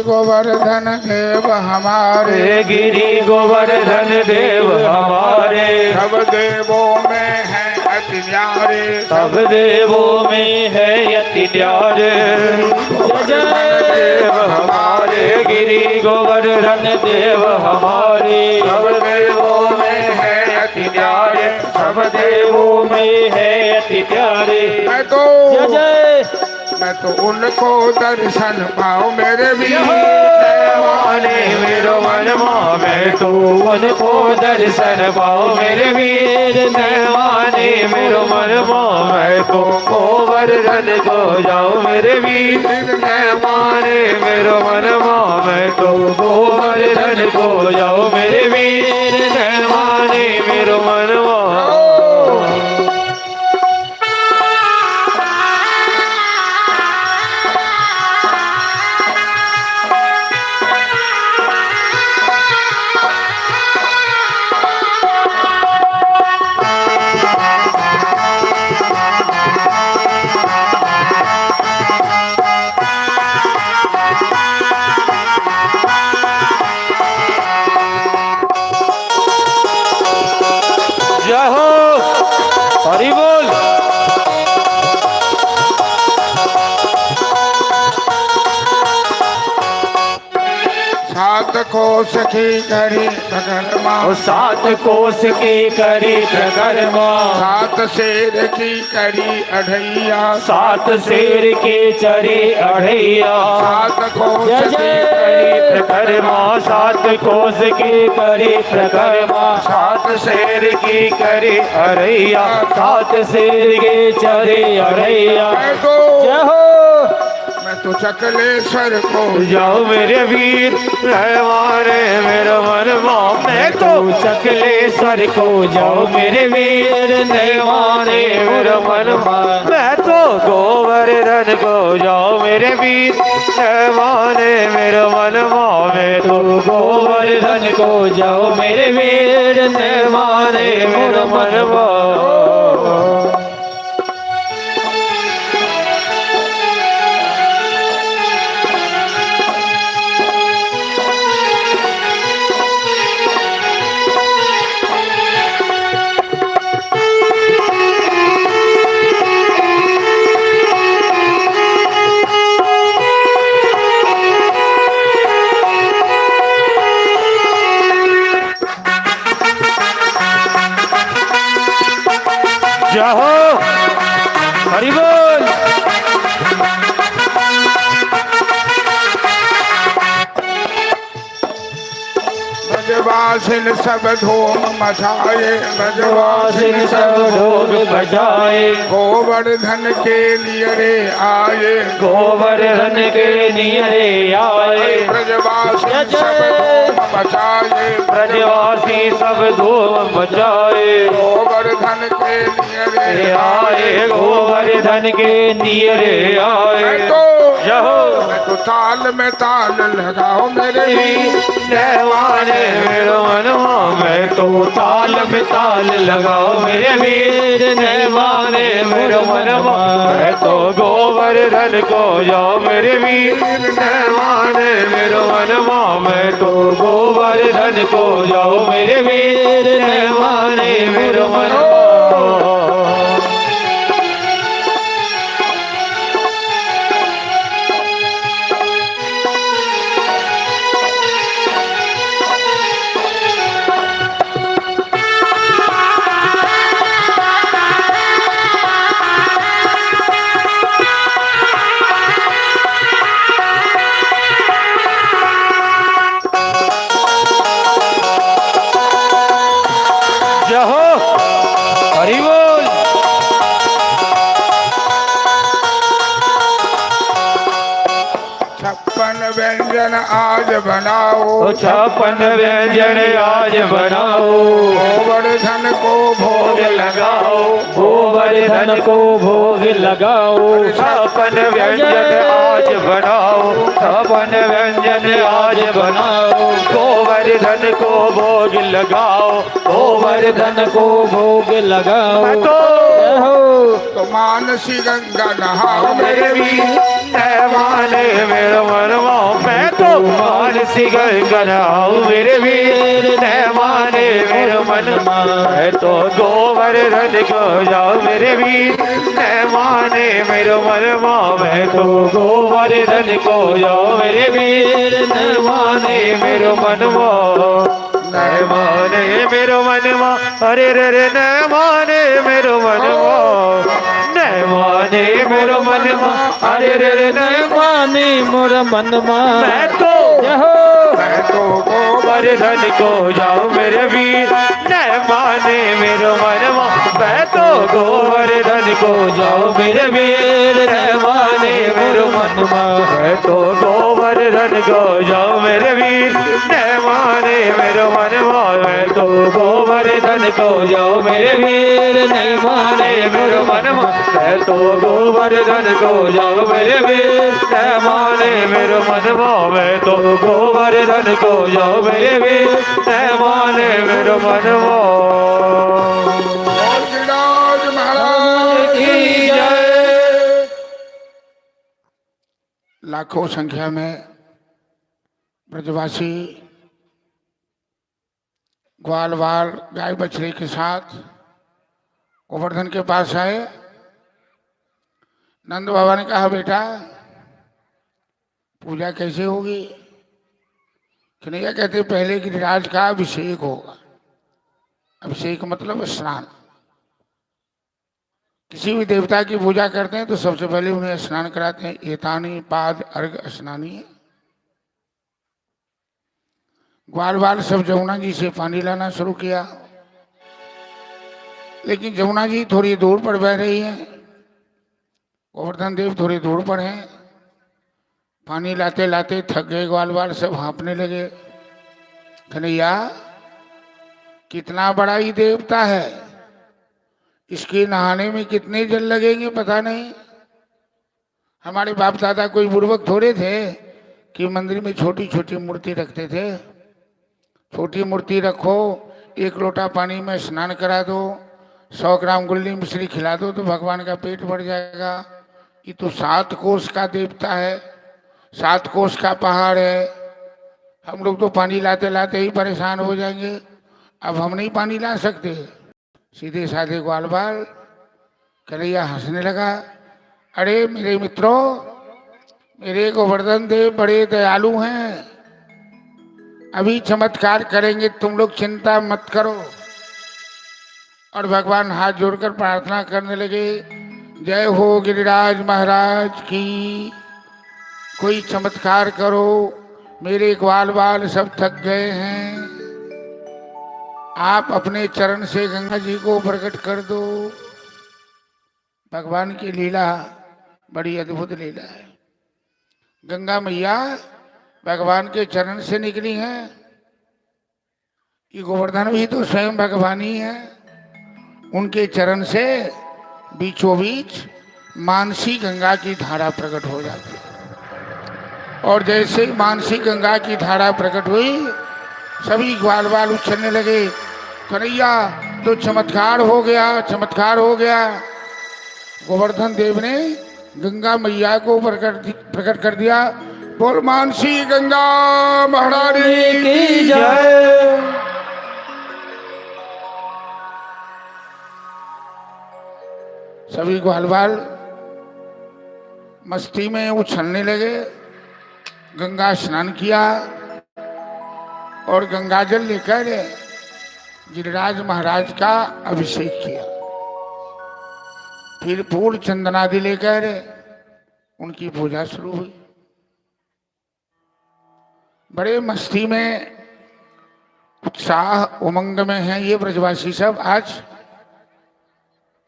गोवर्धन देव हमारे, गिरि गोवर्धन देव हमारे, सब देवों में है अति न्यारे, सब देवों में है अति न्यारे। जय देव हमारे, गिरि गोवर्धन देव हमारे, सब देवों में है अति न्यारे, सब देवों में है अति न्यारे। मैं तो उनको दर्शन पाऊं मेरे वीर, माने मेरो मनवा, मैं तो उनको दर्शन पाऊं मेरे वीर, न माने मेरो मनवा, मैं तो गोवर्धन को जाऊं मेरे वीर, न माने मेरो मनवा, मैं तो गोवर्धन को जाऊं मेरे वीर, न माने मेरो मनवा। हरि बोल। सात कोस की करी प्रकरमा, सात कोस की करी प्रकरमा, सात शेर की करी अढ़ैया, सात शेर की चरी अढ़ैया, सात कोस की करी प्रकरमा, सात कोस की करी प्रकरमा, सात शेर की करी अढ़ैया, सात शेर की चरी अढ़ैया। मैं तो चकलेश्वर को जाओ मेरे वीर, मारे मेरा मनवा, मैं तो चकलेश्वर को जाओ मेरे वीर, नहीं माने मेरा मनवा, मैं तो गोवर्धन को जाओ मेरे वीर, नहीं माने मेरा मनवा, मैं तो गोवर्धन को जाओ मेरे वीर, नहीं माने मेरा मनवा। ब्रजवासिन सब धूम मचाए, वासिन सब ढोल बजाए, गोवर्धन के लिए रे आए, गोवर्धन के नियरे आए, ब्रजवासिन सब धूम मचाए, ब्रजवासी सब धूम बजाए, गोवर्धन के लिए रे आए, गोवर्धन के नियरे आए। तो ताल में ताल लगाओ मेरे वीर, नैवाने मेरो मनवा, मैं तो ताल में ताल लगाओ मेरे वीर, नैवाने मेरो मनवा, मैं तो गोवर्धन को जाओ मेरे वीर, नैवाने मेरो मनवा, मैं तो गोवर्धन को जाओ मेरे वीर, नैवाने मेरो मनवा। व्यंजन आज बनाओ, 56 व्यंजन आज बनाओ, गोवर्धन को भोग लगाओ, गोवर्धन को भोग लगाओ, 56 व्यंजन आज बनाओ, 56 व्यंजन आज बनाओ, गोवर्धन को भोग लगाओ, गोवर्धन को भोग लगाओ। तो मानसी गंगा नहाओ मेरे वीर, नैवाने मेरो मनवा, मैं तो मानसी गंगा नहाऊं मेरे वीर, नैवाने मेरो मनवा, मैं तो गोवर्धन को जाऊं मेरे वीर, नैवाने मेरो मनवा, मैं तो गोवर्धन को जाऊं मेरे वीर, नैवाने मेरो मनवा, नैवाने मेरो मनवा, अरे रे रे नैवाने मेरो मनवा, नैवाने मेरो मनवा, अरे रे रे नैवाने मोर मनवा, मैं तो गोवर्धन को जाऊं मेरे वीर, नैवाने मेरो मनवा, मैं तो गोवर्धन को जाऊं मेरे वीर, नैवाने मेरो मनवा, मैं तो गोवर्धन को जाऊं मेरे वीर, नैवाने मेरो मनवा, मैं तो गोवर्धन को जाऊं मेरे वीर, नैवाने मेरो मनवा, मैं तो गोवर्धन को जाऊं मेरे वीर, नैवाने मेरो मनवा, मैं तो गोवर्धन को जाऊं मेरे वीर, नैवाने मेरो मनवा। गिरिराज महाराज की जय। लाखों संख्या में ब्रजवासी ग्वाल बाल गाय बछड़े के साथ गोवर्धन के पास आए। नंद बाबा ने कहा, बेटा पूजा कैसे होगी? कन्हैया कहते पहले गिरिराज का अभिषेक होगा। अभिषेक मतलब स्नान। किसी भी देवता की पूजा करते हैं तो सबसे पहले उन्हें स्नान कराते हैं। एतानी पाद अर्घ स्नानी। ग्वाल बाल सब जमुना जी से पानी लाना शुरू किया, लेकिन जमुना जी थोड़ी दूर पर बह रही है, गोवर्धन देव थोड़ी दूर पर हैं। पानी लाते लाते थक गए ग्वाल बाल, सब हाँपने लगे। कन्हैया कितना बड़ा ही देवता है, इसके नहाने में कितने जल लगेंगे पता नहीं। हमारे बाप दादा कोई बुर्बक थोड़े थे कि मंदिर में छोटी छोटी मूर्ति रखते थे। छोटी मूर्ति रखो, 1 लोटा पानी में स्नान करा दो, 100 ग्राम गुल्ली मिश्री खिला दो तो भगवान का पेट भर जाएगा। ये तो 7 कोस का देवता है, 7 कोस का पहाड़ है। हम लोग तो पानी लाते लाते ही परेशान हो जाएंगे। अब हम नहीं पानी ला सकते। सीधे साधे ग्वाल बाल। कन्हैया हंसने लगा, अरे मेरे मित्रों, मेरे गोवर्धन देव बड़े दयालु हैं, अभी चमत्कार करेंगे, तुम लोग चिंता मत करो। और भगवान हाथ जोड़कर प्रार्थना करने लगे, जय हो गिरिराज महाराज की, कोई चमत्कार करो, मेरे ग्वाल बाल सब थक गए हैं। आप अपने चरण से गंगा जी को प्रकट कर दो। भगवान की लीला बड़ी अद्भुत लीला है। गंगा मैया भगवान के चरण से निकली हैं। ये गोवर्धन भी तो स्वयं भगवान ही है। उनके चरण से बीचों बीच मानसी गंगा की धारा प्रकट हो जाती है। और जैसे ही मानसी गंगा की धारा प्रकट हुई, सभी ग्वाल बाल उछलने लगे। कन्हैया तो चमत्कार हो गया, चमत्कार हो गया। गोवर्धन देव ने गंगा मैया को प्रकट कर दिया। बोल मानसी गंगा महारानी की जय। सभी ग्वाल बाल मस्ती में उछलने लगे। गंगा स्नान किया और गंगाजल लेकर गिरिराज महाराज का अभिषेक किया। फिर फूल चंदनादि लेकर उनकी पूजा शुरू हुई। बड़े मस्ती में, उत्साह उमंग में हैं ये ब्रजवासी सब। आज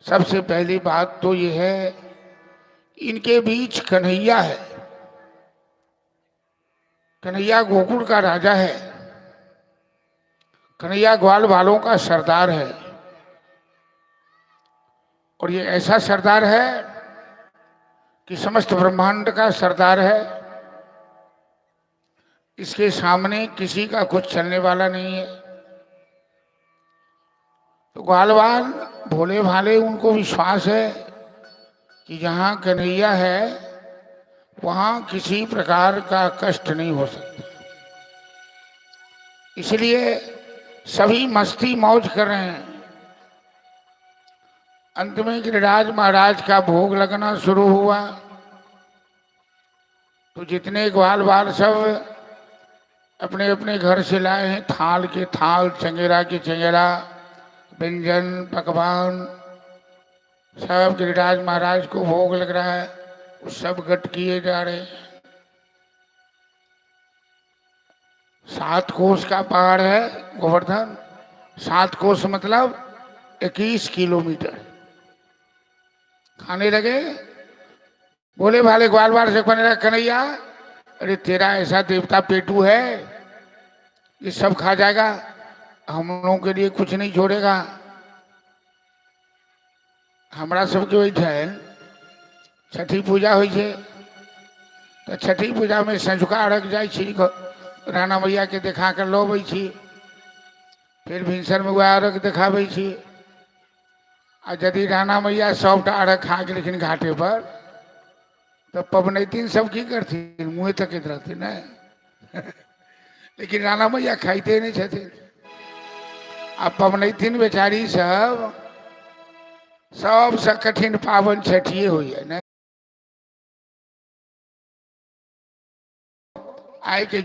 सबसे पहली बात तो ये है, इनके बीच कन्हैया है। कन्हैया गोकुल का राजा है। कन्हैया ग्वाल बालों का सरदार है। और ये ऐसा सरदार है कि समस्त ब्रह्मांड का सरदार है। इसके सामने किसी का कुछ चलने वाला नहीं है। तो ग्वाल बाल भोले भाले, उनको विश्वास है कि जहाँ कन्हैया है वहाँ किसी प्रकार का कष्ट नहीं हो सकता। इसलिए सभी मस्ती मौज कर रहे हैं। अंत में गिरिराज महाराज का भोग लगना शुरू हुआ। तो जितने ग्वाल बाल सब अपने अपने घर से लाए हैं, थाल के थाल, चंगेरा के चंगेरा, व्यंजन पकवान, सब गिरिराज महाराज को भोग लग रहा है। वो सब गट किए जा रहे हैं। 7 कोस का पहाड़ है गोवर्धन। 7 कोस मतलब 21 किलोमीटर। खाने लगे। बोले भाले ग्वाल बाल से कहने लगा, कन्हैया अरे तेरा ऐसा देवता पेटू है, ये सब खा जाएगा, हम लोगों के लिए कुछ नहीं छोड़ेगा। हमारा सबके ओहिठाम छठी पूजा होइ छै। तो छठी पूजा में संझुका अर्घ जाइ छी, राणा मैया के देखा कर लबै छी। फिर भिनसर में वह अर्घ देखाबै छी। आ यदि राणा मैया सबटा अर्घ खा गेलखिन घाटे पर, तो पबनैतिन सब की करथिन, मुँह तकैत रहथिन ने। लेकिन राणा मैया खाइते नहीं छथिन। आ पबनैतिन बेचारी सब सबसे कठिन पावन छठिए होइए ने। आइ के